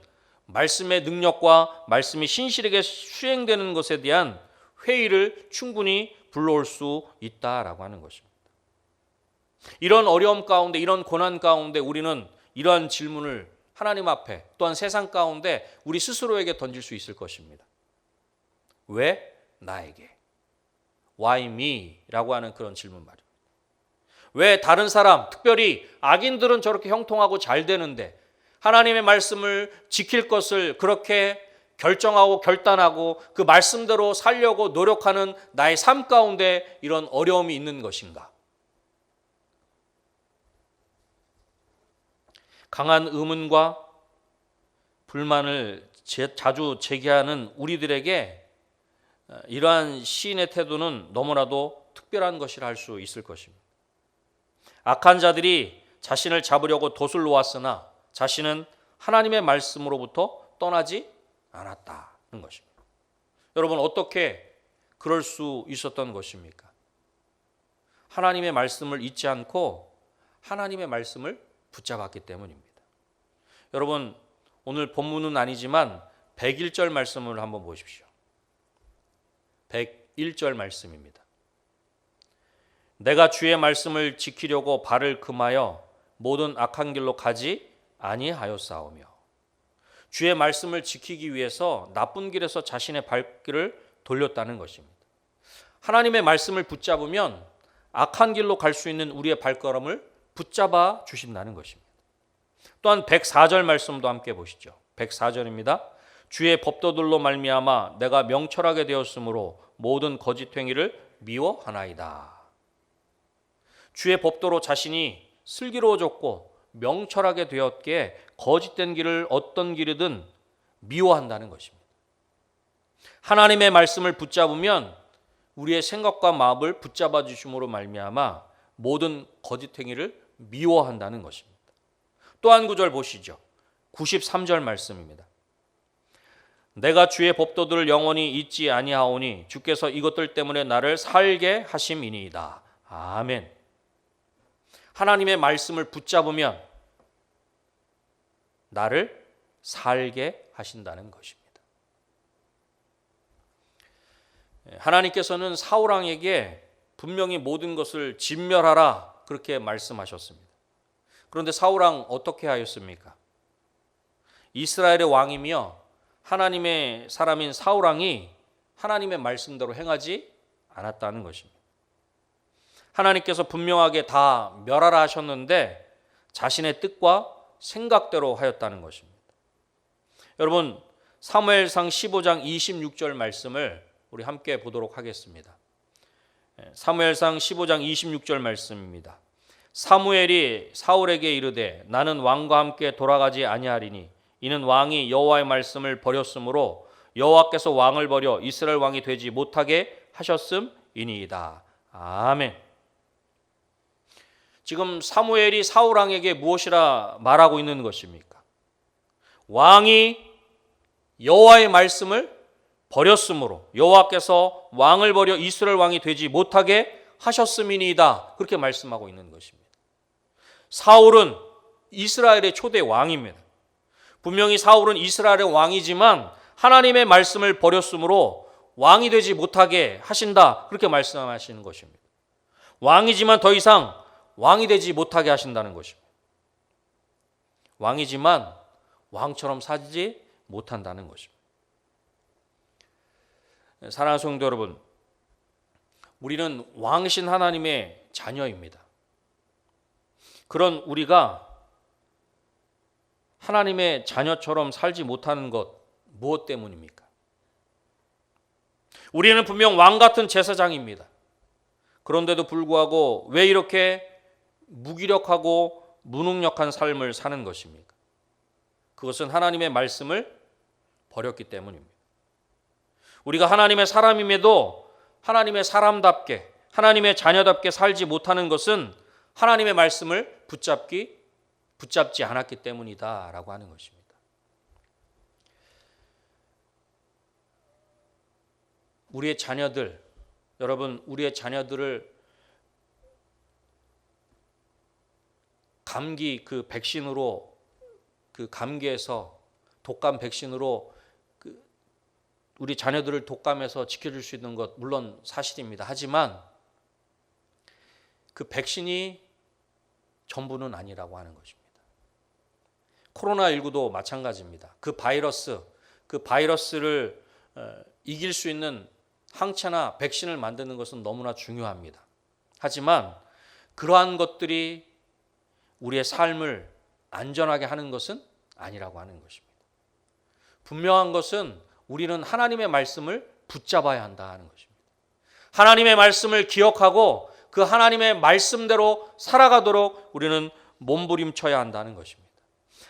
말씀의 능력과 말씀이 신실하게 수행되는 것에 대한 회의를 충분히 불러올 수 있다라고 하는 것입니다. 이런 어려움 가운데, 이런 고난 가운데 우리는 이러한 질문을 하나님 앞에 또한 세상 가운데 우리 스스로에게 던질 수 있을 것입니다. 왜 나에게? Why me? 라고 하는 그런 질문 말입니다. 왜 다른 사람, 특별히 악인들은 저렇게 형통하고 잘 되는데 하나님의 말씀을 지킬 것을 그렇게 결정하고 결단하고 그 말씀대로 살려고 노력하는 나의 삶 가운데 이런 어려움이 있는 것인가? 강한 의문과 불만을 자주 제기하는 우리들에게 이러한 시인의 태도는 너무나도 특별한 것이라 할 수 있을 것입니다. 악한 자들이 자신을 잡으려고 돛을 놓았으나 자신은 하나님의 말씀으로부터 떠나지 않았다는 것입니다. 여러분 어떻게 그럴 수 있었던 것입니까? 하나님의 말씀을 잊지 않고 하나님의 말씀을 붙잡았기 때문입니다. 여러분 오늘 본문은 아니지만 101절 말씀을 한번 보십시오. 101절 말씀입니다. 내가 주의 말씀을 지키려고 발을 금하여 모든 악한 길로 가지 아니하였사오며. 주의 말씀을 지키기 위해서 나쁜 길에서 자신의 발길을 돌렸다는 것입니다. 하나님의 말씀을 붙잡으면 악한 길로 갈 수 있는 우리의 발걸음을 붙잡아 주신다는 것입니다. 또한 104절 말씀도 함께 보시죠. 104절입니다. 주의 법도들로 말미암아 내가 명철하게 되었으므로 모든 거짓 행위를 미워하나이다. 주의 법도로 자신이 슬기로워졌고 명철하게 되었기에 거짓된 길을 어떤 길이든 미워한다는 것입니다. 하나님의 말씀을 붙잡으면 우리의 생각과 마음을 붙잡아 주심으로 말미암아 모든 거짓 행위를 미워한다는 것입니다. 또 한 구절 보시죠. 93절 말씀입니다. 내가 주의 법도들을 영원히 잊지 아니하오니 주께서 이것들 때문에 나를 살게 하심이니이다. 아멘. 하나님의 말씀을 붙잡으면 나를 살게 하신다는 것입니다. 하나님께서는 사울 왕에게 분명히 모든 것을 진멸하라 그렇게 말씀하셨습니다. 그런데 사울 왕 어떻게 하였습니까? 이스라엘의 왕이며 하나님의 사람인 사울 왕이 하나님의 말씀대로 행하지 않았다는 것입니다. 하나님께서 분명하게 다 멸하라 하셨는데 자신의 뜻과 생각대로 하였다는 것입니다. 여러분, 사무엘상 15장 26절 말씀을 우리 함께 보도록 하겠습니다. 사무엘상 15장 26절 말씀입니다. 사무엘이 사울에게 이르되 나는 왕과 함께 돌아가지 아니하리니 이는 왕이 여호와의 말씀을 버렸으므로 여호와께서 왕을 버려 이스라엘 왕이 되지 못하게 하셨음이니이다. 아멘. 지금 사무엘이 사울 왕에게 무엇이라 말하고 있는 것입니까? 왕이 여호와의 말씀을 버렸으므로 여호와께서 왕을 버려 이스라엘 왕이 되지 못하게 하셨음이니이다. 그렇게 말씀하고 있는 것입니다. 사울은 이스라엘의 초대 왕입니다. 분명히 사울은 이스라엘의 왕이지만 하나님의 말씀을 버렸으므로 왕이 되지 못하게 하신다. 그렇게 말씀하시는 것입니다. 왕이지만 더 이상 왕이 되지 못하게 하신다는 것입니다. 왕이지만 왕처럼 살지 못한다는 것입니다. 사랑하는 성도 여러분, 우리는 왕이신 하나님의 자녀입니다. 그런 우리가 하나님의 자녀처럼 살지 못하는 것 무엇 때문입니까? 우리는 분명 왕 같은 제사장입니다. 그런데도 불구하고 왜 이렇게 무기력하고 무능력한 삶을 사는 것입니까? 그것은 하나님의 말씀을 버렸기 때문입니다. 우리가 하나님의 사람임에도 하나님의 사람답게 하나님의 자녀답게 살지 못하는 것은 하나님의 말씀을 붙잡지 않았기 때문이다라고 하는 것입니다. 우리의 자녀들, 여러분, 우리의 자녀들을 감기 그 백신으로, 그 감기에서 독감 백신으로 우리 자녀들을 독감에서 지켜줄 수 있는 것 물론 사실입니다. 하지만 그 백신이 전부는 아니라고 하는 것입니다. 코로나19도 마찬가지입니다. 그 바이러스를 이길 수 있는 항체나 백신을 만드는 것은 너무나 중요합니다. 하지만 그러한 것들이 우리의 삶을 안전하게 하는 것은 아니라고 하는 것입니다. 분명한 것은 우리는 하나님의 말씀을 붙잡아야 한다 하는 것입니다. 하나님의 말씀을 기억하고 그 하나님의 말씀대로 살아가도록 우리는 몸부림쳐야 한다는 것입니다.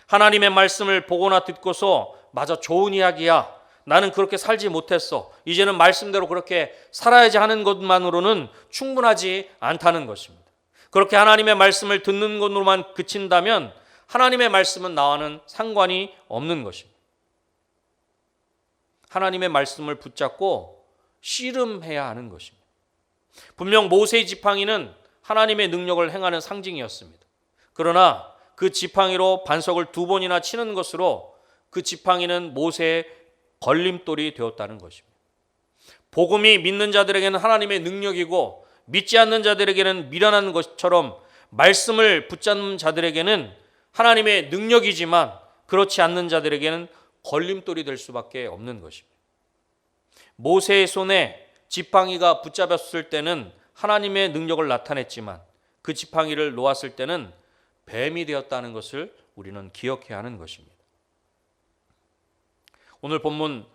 하나님의 말씀을 보거나 듣고서 맞아, 좋은 이야기야, 나는 그렇게 살지 못했어, 이제는 말씀대로 그렇게 살아야지 하는 것만으로는 충분하지 않다는 것입니다. 그렇게 하나님의 말씀을 듣는 것으로만 그친다면 하나님의 말씀은 나와는 상관이 없는 것입니다. 하나님의 말씀을 붙잡고 씨름해야 하는 것입니다. 분명 모세의 지팡이는 하나님의 능력을 행하는 상징이었습니다. 그러나 그 지팡이로 반석을 2번이나 치는 것으로 그 지팡이는 모세의 걸림돌이 되었다는 것입니다. 복음이 믿는 자들에게는 하나님의 능력이고 믿지 않는 자들에게는 미련한 것처럼 말씀을 붙잡는 자들에게는 하나님의 능력이지만 그렇지 않는 자들에게는 걸림돌이 될 수밖에 없는 것입니다. 모세의 손에 지팡이가 붙잡혔을 때는 하나님의 능력을 나타냈지만 그 지팡이를 놓았을 때는 뱀이 되었다는 것을 우리는 기억해야 하는 것입니다. 오늘 본문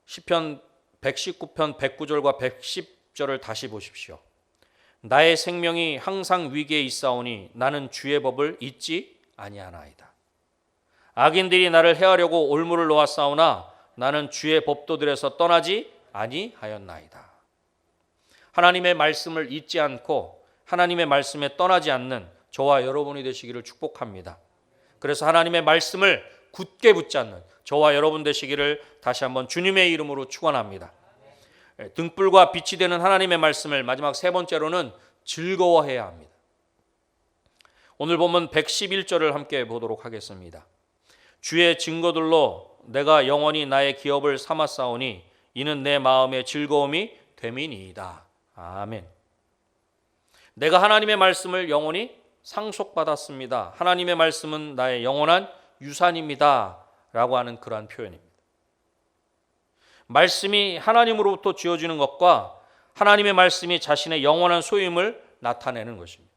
시편 119편 109절과 110절을 다시 보십시오. 나의 생명이 항상 위기에 있사오니 나는 주의 법을 잊지 아니하나이다. 악인들이 나를 해하려고 올무를 놓았사오나 나는 주의 법도들에서 떠나지 아니하였나이다. 하나님의 말씀을 잊지 않고 하나님의 말씀에 떠나지 않는 저와 여러분이 되시기를 축복합니다. 그래서 하나님의 말씀을 굳게 붙잡는 저와 여러분 되시기를 다시 한번 주님의 이름으로 축원합니다. 등불과 빛이 되는 하나님의 말씀을 마지막 세 번째로는 즐거워해야 합니다. 오늘 보면 111절을 함께 보도록 하겠습니다. 주의 증거들로 내가 영원히 나의 기업을 삼았사오니 이는 내 마음의 즐거움이 됨이니이다. 아멘. 내가 하나님의 말씀을 영원히 상속받았습니다. 하나님의 말씀은 나의 영원한 유산입니다. 라고 하는 그러한 표현입니다. 말씀이 하나님으로부터 주어지는 것과 하나님의 말씀이 자신의 영원한 소유임을 나타내는 것입니다.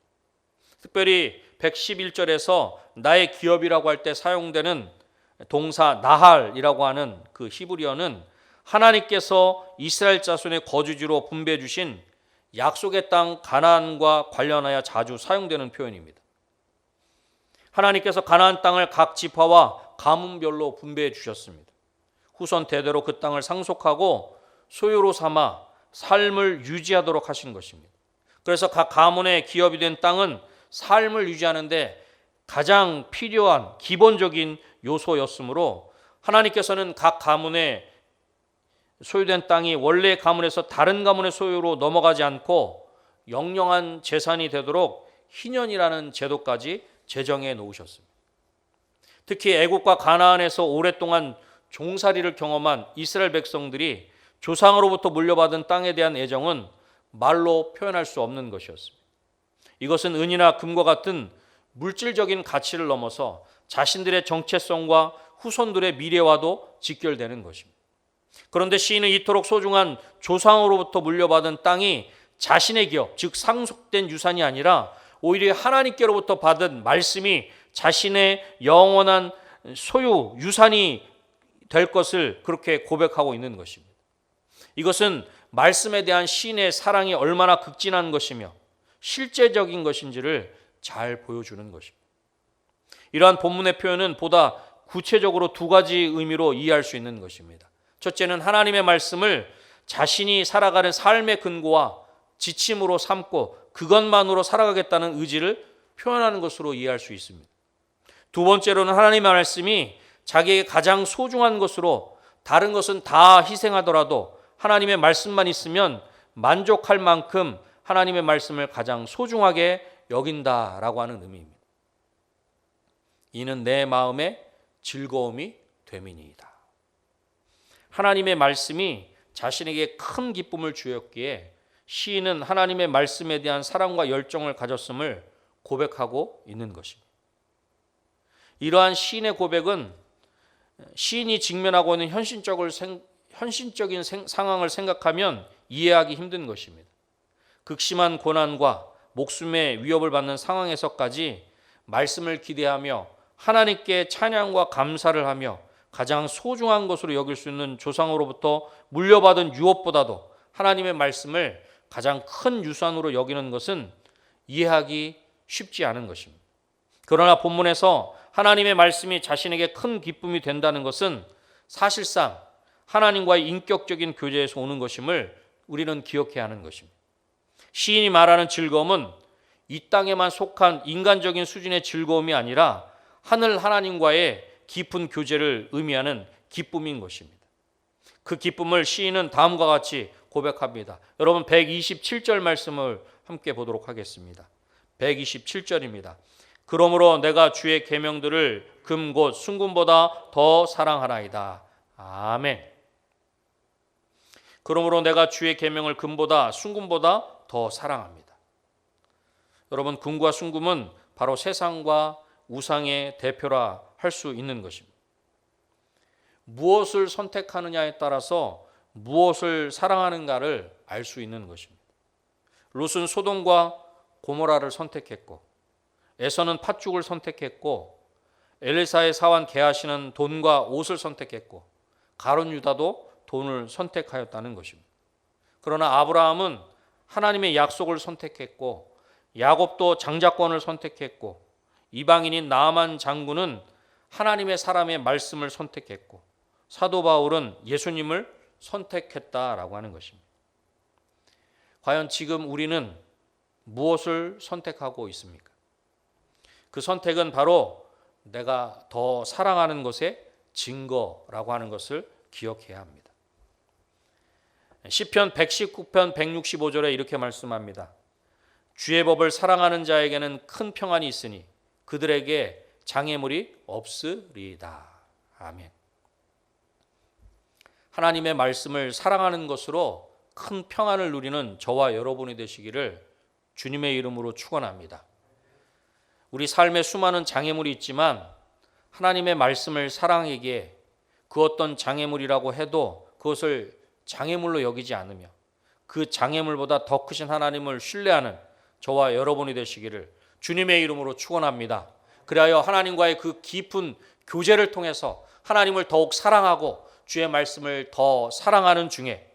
특별히 111절에서 나의 기업이라고 할 때 사용되는 동사 나할이라고 하는 그 히브리어는 하나님께서 이스라엘 자손의 거주지로 분배해 주신 약속의 땅 가나안과 관련하여 자주 사용되는 표현입니다. 하나님께서 가나안 땅을 각 지파와 가문별로 분배해 주셨습니다. 후손 대대로 그 땅을 상속하고 소유로 삼아 삶을 유지하도록 하신 것입니다. 그래서 각 가문의 기업이 된 땅은 삶을 유지하는데 가장 필요한 기본적인 요소였으므로 하나님께서는 각 가문의 소유된 땅이 원래 가문에서 다른 가문의 소유로 넘어가지 않고 영영한 재산이 되도록 희년이라는 제도까지 제정해 놓으셨습니다. 특히 애국과 가나안에서 오랫동안 종살이를 경험한 이스라엘 백성들이 조상으로부터 물려받은 땅에 대한 애정은 말로 표현할 수 없는 것이었습니다. 이것은 은이나 금과 같은 물질적인 가치를 넘어서 자신들의 정체성과 후손들의 미래와도 직결되는 것입니다. 그런데 시인은 이토록 소중한 조상으로부터 물려받은 땅이 자신의 기업, 즉 상속된 유산이 아니라 오히려 하나님께로부터 받은 말씀이 자신의 영원한 소유, 유산이 될 것을 그렇게 고백하고 있는 것입니다. 이것은 말씀에 대한 시인의 사랑이 얼마나 극진한 것이며 실제적인 것인지를 잘 보여주는 것입니다. 이러한 본문의 표현은 보다 구체적으로 두 가지 의미로 이해할 수 있는 것입니다. 첫째는 하나님의 말씀을 자신이 살아가는 삶의 근거와 지침으로 삼고 그것만으로 살아가겠다는 의지를 표현하는 것으로 이해할 수 있습니다. 두 번째로는 하나님의 말씀이 자기에게 가장 소중한 것으로 다른 것은 다 희생하더라도 하나님의 말씀만 있으면 만족할 만큼 하나님의 말씀을 가장 소중하게 여긴다라고 하는 의미입니다. 이는 내 마음의 즐거움이 됨이니이다. 하나님의 말씀이 자신에게 큰 기쁨을 주었기에 시인은 하나님의 말씀에 대한 사랑과 열정을 가졌음을 고백하고 있는 것입니다. 이러한 시인의 고백은 시인이 직면하고 있는 현실적인 상황을 생각하면 이해하기 힘든 것입니다. 극심한 고난과 목숨의 위협을 받는 상황에서까지 말씀을 기대하며 하나님께 찬양과 감사를 하며 가장 소중한 것으로 여길 수 있는 조상으로부터 물려받은 유업보다도 하나님의 말씀을 가장 큰 유산으로 여기는 것은 이해하기 쉽지 않은 것입니다. 그러나 본문에서 하나님의 말씀이 자신에게 큰 기쁨이 된다는 것은 사실상 하나님과의 인격적인 교제에서 오는 것임을 우리는 기억해야 하는 것입니다. 시인이 말하는 즐거움은 이 땅에만 속한 인간적인 수준의 즐거움이 아니라 하늘 하나님과의 깊은 교제를 의미하는 기쁨인 것입니다. 그 기쁨을 시인은 다음과 같이 고백합니다. 여러분 127절 말씀을 함께 보도록 하겠습니다. 127절입니다. 그러므로 내가 주의 계명들을 금 곧 순금보다 더 사랑하나이다. 아멘. 그러므로 내가 주의 계명을 금보다 순금보다 더 사랑합니다. 여러분, 금과 순금은 바로 세상과 우상의 대표라 할 수 있는 것입니다. 무엇을 선택하느냐에 따라서 무엇을 사랑하는가를 알 수 있는 것입니다. 롯은 소돔과 고모라를 선택했고, 에서는 팥죽을 선택했고, 엘리사의 사환 게하시는 돈과 옷을 선택했고, 가룟 유다도 돈을 선택하였다는 것입니다. 그러나 아브라함은 하나님의 약속을 선택했고, 야곱도 장자권을 선택했고, 이방인인 나아만 장군은 하나님의 사람의 말씀을 선택했고, 사도 바울은 예수님을 선택했다라고 하는 것입니다. 과연 지금 우리는 무엇을 선택하고 있습니까? 그 선택은 바로 내가 더 사랑하는 것의 증거라고 하는 것을 기억해야 합니다. 시편 119편 165절에 이렇게 말씀합니다. 주의 법을 사랑하는 자에게는 큰 평안이 있으니 그들에게 장애물이 없으리이다. 아멘. 하나님의 말씀을 사랑하는 것으로 큰 평안을 누리는 저와 여러분이 되시기를 주님의 이름으로 축원합니다. 우리 삶에 수많은 장애물이 있지만 하나님의 말씀을 사랑하기에 그 어떤 장애물이라고 해도 그것을 장애물로 여기지 않으며 그 장애물보다 더 크신 하나님을 신뢰하는 저와 여러분이 되시기를 주님의 이름으로 축원합니다. 그리하여 하나님과의 그 깊은 교제를 통해서 하나님을 더욱 사랑하고 주의 말씀을 더 사랑하는 중에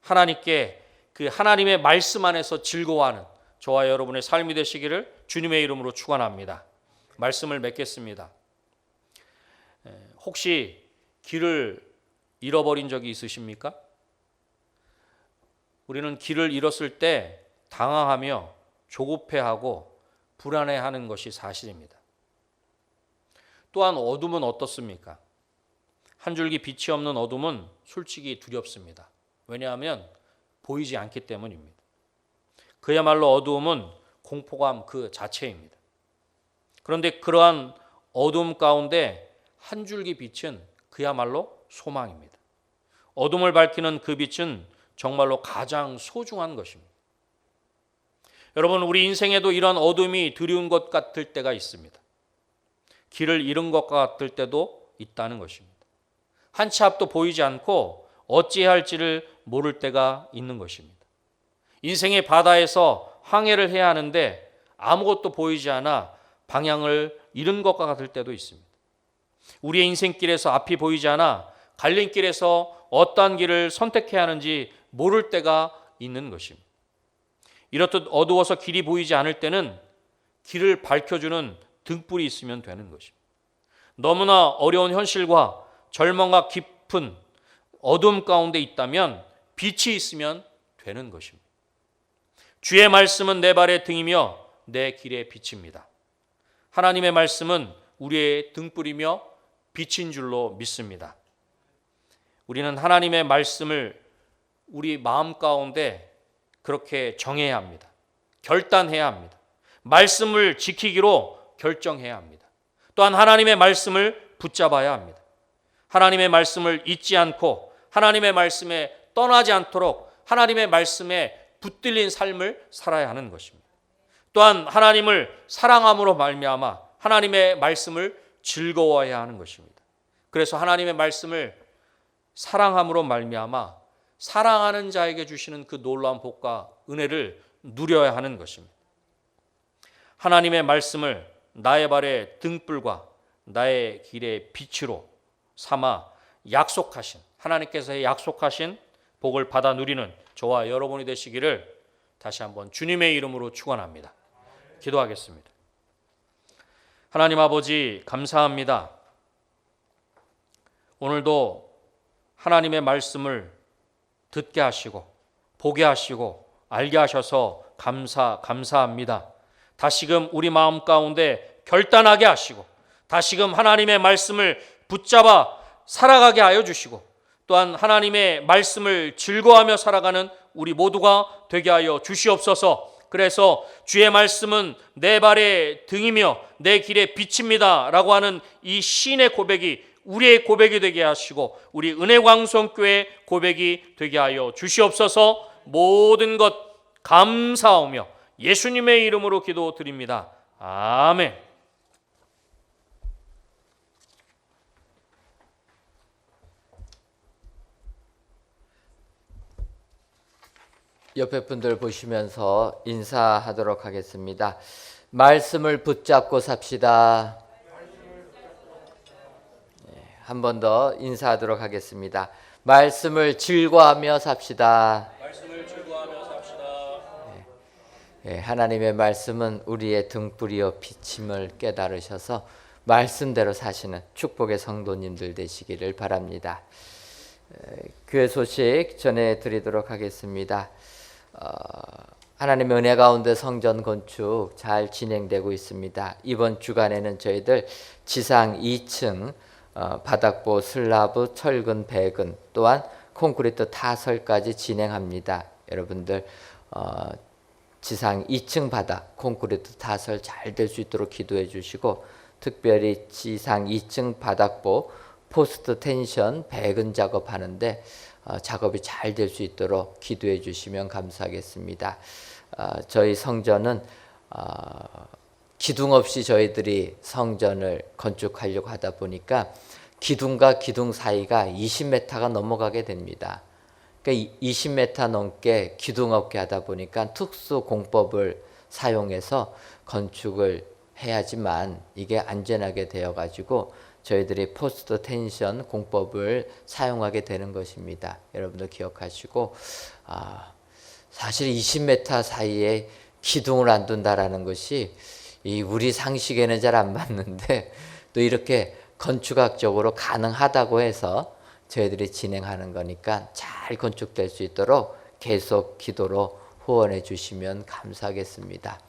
하나님께 그 하나님의 말씀 안에서 즐거워하는 저와 여러분의 삶이 되시기를 주님의 이름으로 축원합니다. 말씀을 맺겠습니다. 혹시 길을 잃어버린 적이 있으십니까? 우리는 길을 잃었을 때 당황하며 조급해하고 불안해하는 것이 사실입니다. 또한 어둠은 어떻습니까? 한 줄기 빛이 없는 어둠은 솔직히 두렵습니다. 왜냐하면 보이지 않기 때문입니다. 그야말로 어두움은 공포감 그 자체입니다. 그런데 그러한 어둠 가운데 한 줄기 빛은 그야말로 소망입니다. 어둠을 밝히는 그 빛은 정말로 가장 소중한 것입니다. 여러분, 우리 인생에도 이런 어둠이 드리운 것 같을 때가 있습니다. 길을 잃은 것 같을 때도 있다는 것입니다. 한 치 앞도 보이지 않고 어찌해야 할지를 모를 때가 있는 것입니다. 인생의 바다에서 항해를 해야 하는데 아무것도 보이지 않아 방향을 잃은 것 같을 때도 있습니다. 우리의 인생길에서 앞이 보이지 않아 갈림길에서 어떠한 길을 선택해야 하는지 모를 때가 있는 것입니다. 이렇듯 어두워서 길이 보이지 않을 때는 길을 밝혀주는 등불이 있으면 되는 것입니다. 너무나 어려운 현실과 절망과 깊은 어둠 가운데 있다면 빛이 있으면 되는 것입니다. 주의 말씀은 내 발의 등이며 내 길의 빛입니다. 하나님의 말씀은 우리의 등불이며 빛인 줄로 믿습니다. 우리는 하나님의 말씀을 우리 마음 가운데 그렇게 정해야 합니다. 결단해야 합니다. 말씀을 지키기로 결정해야 합니다. 또한 하나님의 말씀을 붙잡아야 합니다. 하나님의 말씀을 잊지 않고 하나님의 말씀에 떠나지 않도록 하나님의 말씀에 붙들린 삶을 살아야 하는 것입니다. 또한 하나님을 사랑함으로 말미암아 하나님의 말씀을 즐거워해야 하는 것입니다. 그래서 하나님의 말씀을 사랑함으로 말미암아 사랑하는 자에게 주시는 그 놀라운 복과 은혜를 누려야 하는 것입니다. 하나님의 말씀을 나의 발의 등불과 나의 길의 빛으로 삼아 약속하신 하나님께서 약속하신 복을 받아 누리는 저와 여러분이 되시기를 다시 한번 주님의 이름으로 축원합니다. 기도하겠습니다. 하나님 아버지, 감사합니다. 오늘도 하나님의 말씀을 듣게 하시고 보게 하시고 알게 하셔서 감사합니다. 다시금 우리 마음 가운데 결단하게 하시고 다시금 하나님의 말씀을 붙잡아 살아가게 하여 주시고 또한 하나님의 말씀을 즐거워하며 살아가는 우리 모두가 되게 하여 주시옵소서. 그래서 주의 말씀은 내 발의 등이며 내 길의 빛입니다 라고 하는 이 시인의 고백이 우리의 고백이 되게 하시고 우리 은혜광성교회의 고백이 되게 하여 주시옵소서. 모든 것 감사하며 예수님의 이름으로 기도드립니다. 아멘. 옆에 분들 보시면서 인사하도록 하겠습니다. 말씀을 붙잡고 삽시다. 한 번 더 인사하도록 하겠습니다. 말씀을 즐거워하며 삽시다. 하나님의 말씀은 우리의 등불이요 빛임을 깨달으셔서 말씀대로 사시는 축복의 성도님들 되시기를 바랍니다. 교회 소식 전해드리도록 하겠습니다. 하나님의 은혜 가운데 성전 건축 잘 진행되고 있습니다. 이번 주간에는 저희들 지상 2층 바닥보, 슬라브, 철근, 배근 또한 콘크리트 타설까지 진행합니다. 여러분들 지상 2층 바닥 콘크리트 타설 잘 될 수 있도록 기도해 주시고 특별히 지상 2층 바닥보 포스트 텐션 배근 작업하는데 작업이 잘 될 수 있도록 기도해 주시면 감사하겠습니다. 저희 성전은 기둥 없이 저희들이 성전을 건축하려고 하다 보니까 기둥과 기둥 사이가 20m가 넘어가게 됩니다. 그러니까 20m 넘게 기둥 없게 하다 보니까 특수 공법을 사용해서 건축을 해야지만 이게 안전하게 되어 가지고 저희들이 포스트 텐션 공법을 사용하게 되는 것입니다. 여러분들 기억하시고 사실 20m 사이에 기둥을 안 둔다라는 것이 우리 상식에는 잘 안 맞는데 또 이렇게 건축학적으로 가능하다고 해서 저희들이 진행하는 거니까 잘 건축될 수 있도록 계속 기도로 후원해 주시면 감사하겠습니다.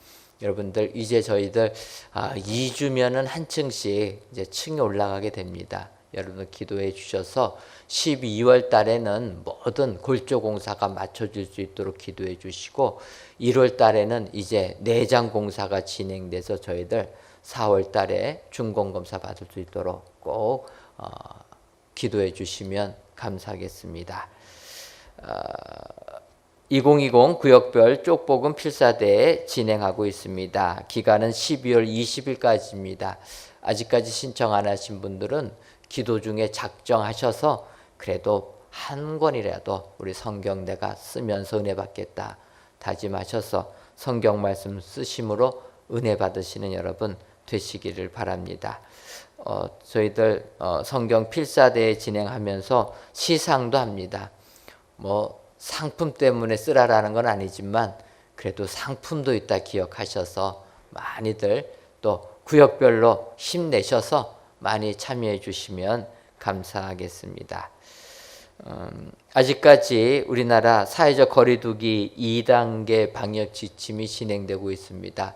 여러분들 이제 저희들 2주면은 한 층씩 이제 층이 올라가게 됩니다. 여러분들 기도해 주셔서 12월 달에는 모든 골조 공사가 맞춰질 수 있도록 기도해 주시고 1월 달에는 이제 내장 공사가 진행돼서 저희들 4월 달에 준공 검사 받을 수 있도록 꼭 기도해 주시면 감사하겠습니다. 2020 구역별 쪽복음 필사대회 진행하고 있습니다. 기간은 12월 20일까지입니다. 아직까지 신청 안 하신 분들은 기도 중에 작정하셔서 그래도 한 권이라도 우리 성경 내가 쓰면서 은혜 받겠다 다짐하셔서 성경 말씀 쓰심으로 은혜 받으시는 여러분 되시기를 바랍니다. 저희들 성경 필사대회 진행하면서 시상도 합니다. 상품 때문에 쓰라라는 건 아니지만 그래도 상품도 있다 기억하셔서 많이들 또 구역별로 힘내셔서 많이 참여해 주시면 감사하겠습니다. 아직까지 우리나라 사회적 거리두기 2단계 방역 지침이 진행되고 있습니다.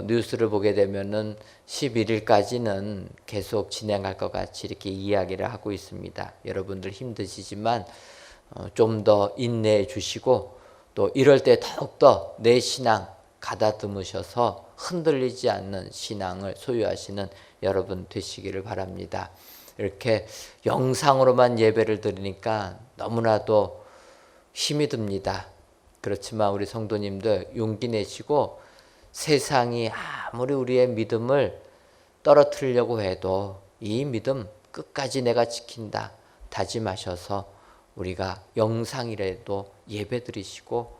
뉴스를 보게 되면은 11일까지는 계속 진행할 것 같이 이렇게 이야기를 하고 있습니다. 여러분들 힘드시지만 좀 더 인내해 주시고 또 이럴 때 더욱더 내 신앙 가다듬으셔서 흔들리지 않는 신앙을 소유하시는 여러분 되시기를 바랍니다. 이렇게 영상으로만 예배를 드리니까 너무나도 힘이 듭니다. 그렇지만 우리 성도님들 용기 내시고 세상이 아무리 우리의 믿음을 떨어뜨리려고 해도 이 믿음 끝까지 내가 지킨다 다짐하셔서 우리가 영상이라도 예배드리시고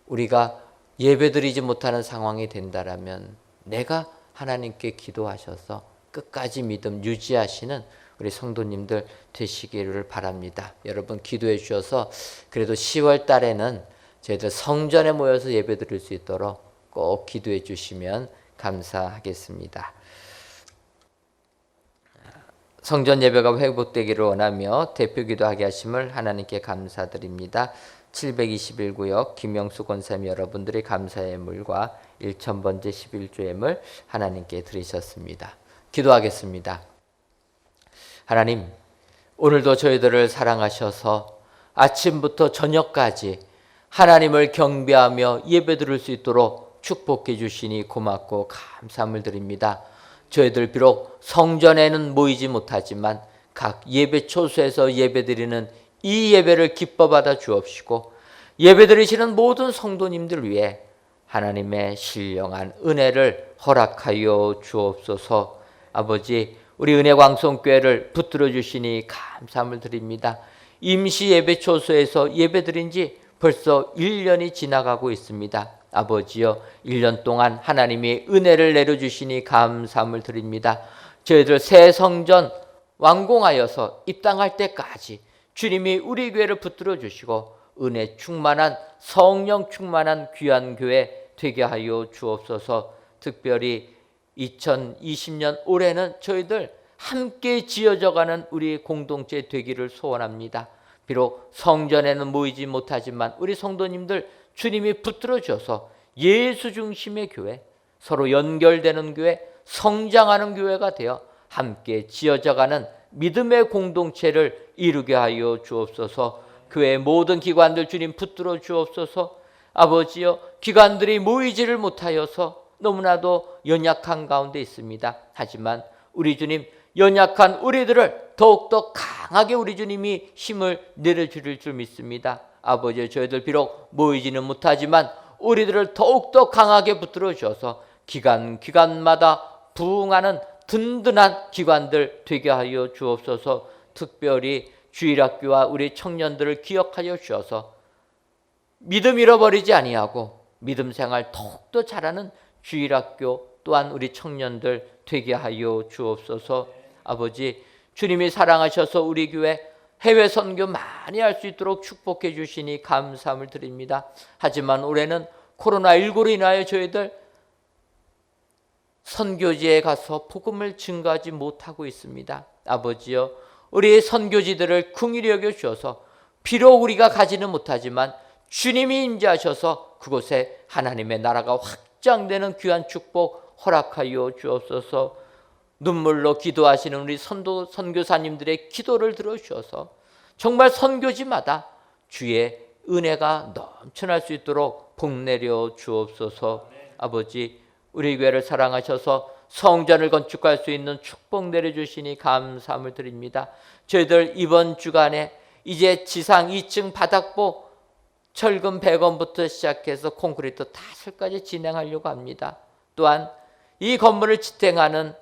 우리가 예배드리지 못하는 상황이 된다라면 내가 하나님께 기도하셔서 끝까지 믿음 유지하시는 우리 성도님들 되시기를 바랍니다. 여러분 기도해 주셔서 그래도 10월 달에는 저희들 성전에 모여서 예배드릴 수 있도록 꼭 기도해 주시면 감사하겠습니다. 성전 예배가 회복되기를 원하며 대표 기도하게 하심을 하나님께 감사드립니다. 721구역 김영수 권사님 여러분들이 감사의 예물과 1000번째 11조 예물 하나님께 드리셨습니다. 기도하겠습니다. 하나님, 오늘도 저희들을 사랑하셔서 아침부터 저녁까지 하나님을 경배하며 예배드릴 수 있도록 축복해 주시니 고맙고 감사함을 드립니다. 저희들 비록 성전에는 모이지 못하지만 각 예배 초소에서 예배드리는 이 예배를 기뻐 받아 주옵시고 예배드리시는 모든 성도님들 위해 하나님의 신령한 은혜를 허락하여 주옵소서. 아버지, 우리 은혜광성교회를 붙들어 주시니 감사함을 드립니다. 임시 예배 초소에서 예배드린 지 벌써 1년이 지나가고 있습니다. 아버지여, 1년 동안 하나님이 은혜를 내려주시니 감사함을 드립니다. 저희들 새 성전 완공하여서 입당할 때까지 주님이 우리 교회를 붙들어 주시고 은혜 충만한, 성령 충만한 귀한 교회 되게 하여 주옵소서. 특별히 2020년 올해는 저희들 함께 지어져가는 우리 공동체 되기를 소원합니다. 비록 성전에는 모이지 못하지만 우리 성도님들 주님이 붙들어 주셔서 예수 중심의 교회, 서로 연결되는 교회, 성장하는 교회가 되어 함께 지어져가는 믿음의 공동체를 이루게 하여 주옵소서. 교회의 모든 기관들 주님 붙들어 주옵소서. 아버지여, 기관들이 모이지를 못하여서 너무나도 연약한 가운데 있습니다. 하지만 우리 주님, 연약한 우리들을 더욱더 강하게 우리 주님이 힘을 내려주실 줄 믿습니다. 아버지, 저희들 비록 모이지는 못하지만 우리들을 더욱더 강하게 붙들어 주셔서 기관마다 부흥하는 든든한 기관들 되게 하여 주옵소서. 특별히 주일학교와 우리 청년들을 기억하여 주셔서 믿음 잃어버리지 아니하고 믿음 생활 더욱더 잘하는 주일학교 또한 우리 청년들 되게 하여 주옵소서. 아버지, 주님이 사랑하셔서 우리 교회 해외 선교 많이 할 수 있도록 축복해 주시니 감사함을 드립니다. 하지만 올해는 코로나19로 인하여 저희들 선교지에 가서 복음을 증거하지 못하고 있습니다. 아버지여, 우리 선교지들을 긍휼히 여겨 주셔서 비록 우리가 가지는 못하지만 주님이 임재하셔서 그곳에 하나님의 나라가 확장되는 귀한 축복 허락하여 주옵소서. 눈물로 기도하시는 우리 선교사님들의 기도를 들어주셔서 정말 선교지마다 주의 은혜가 넘쳐날 수 있도록 복 내려 주옵소서. 아버지, 우리 교회를 사랑하셔서 성전을 건축할 수 있는 축복 내려주시니 감사함을 드립니다. 저희들 이번 주간에 이제 지상 2층 바닥보 철근 100원부터 시작해서 콘크리트 타설까지 진행하려고 합니다. 또한 이 건물을 지탱하는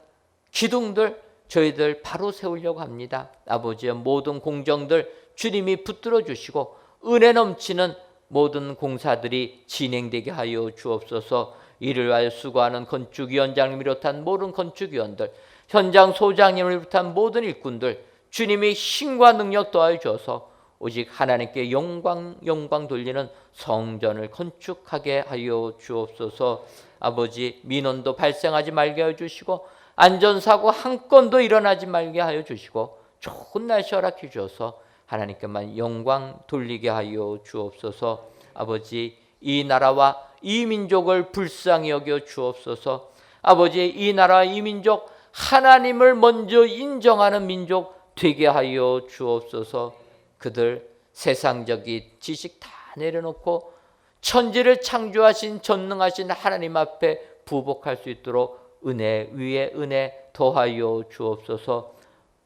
기둥들 저희들 바로 세우려고 합니다. 아버지의 모든 공정들 주님이 붙들어 주시고 은혜 넘치는 모든 공사들이 진행되게 하여 주옵소서. 이를 위하여 수고하는 건축위원장을 비롯한 모든 건축위원들, 현장 소장님을 비롯한 모든 일꾼들 주님이 힘과 능력 더하여 주어서 오직 하나님께 영광 돌리는 성전을 건축하게 하여 주옵소서. 아버지, 민원도 발생하지 말게 하여 주시고 안전사고 한 건도 일어나지 말게 하여 주시고 좋은 날씨 허락해 주셔서 하나님께만 영광 돌리게 하여 주옵소서. 아버지, 이 나라와 이 민족을 불쌍히 여겨 주옵소서. 아버지, 이 나라와 이 민족 하나님을 먼저 인정하는 민족 되게 하여 주옵소서. 그들 세상적인 지식 다 내려놓고 천지를 창조하신 전능하신 하나님 앞에 부복할 수 있도록 은혜 위에 은혜 더하여 주옵소서.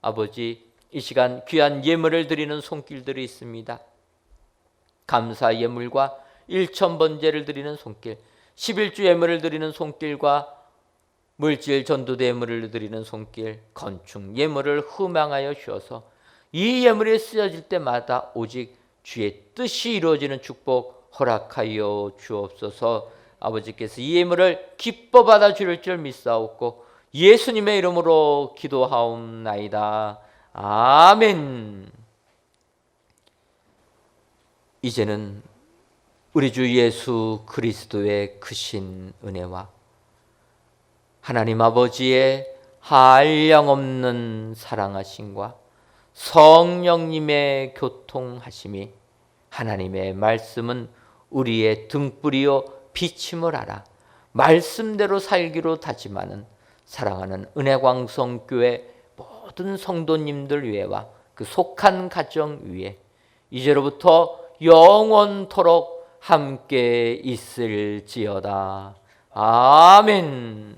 아버지, 이 시간 귀한 예물을 드리는 손길들이 있습니다. 감사 예물과 일천번제를 드리는 손길, 11주 예물을 드리는 손길과 물질 전도대 예물을 드리는 손길, 건축 예물을 흠양하여 주셔서 이 예물이 쓰여질 때마다 오직 주의 뜻이 이루어지는 축복 허락하여 주옵소서. 아버지께서 이 예물을 기뻐 받아 주실 줄 믿사옵고 예수님의 이름으로 기도하옵나이다. 아멘. 이제는 우리 주 예수 그리스도의 크신 은혜와 하나님 아버지의 한량없는 사랑하심과 성령님의 교통하심이, 하나님의 말씀은 우리의 등불이요 비침을 알아 말씀대로 살기로 다짐하는 사랑하는 은혜광성교회 모든 성도님들 위에와 그 속한 가정 위에 이제로부터 영원토록 함께 있을지어다. 아멘.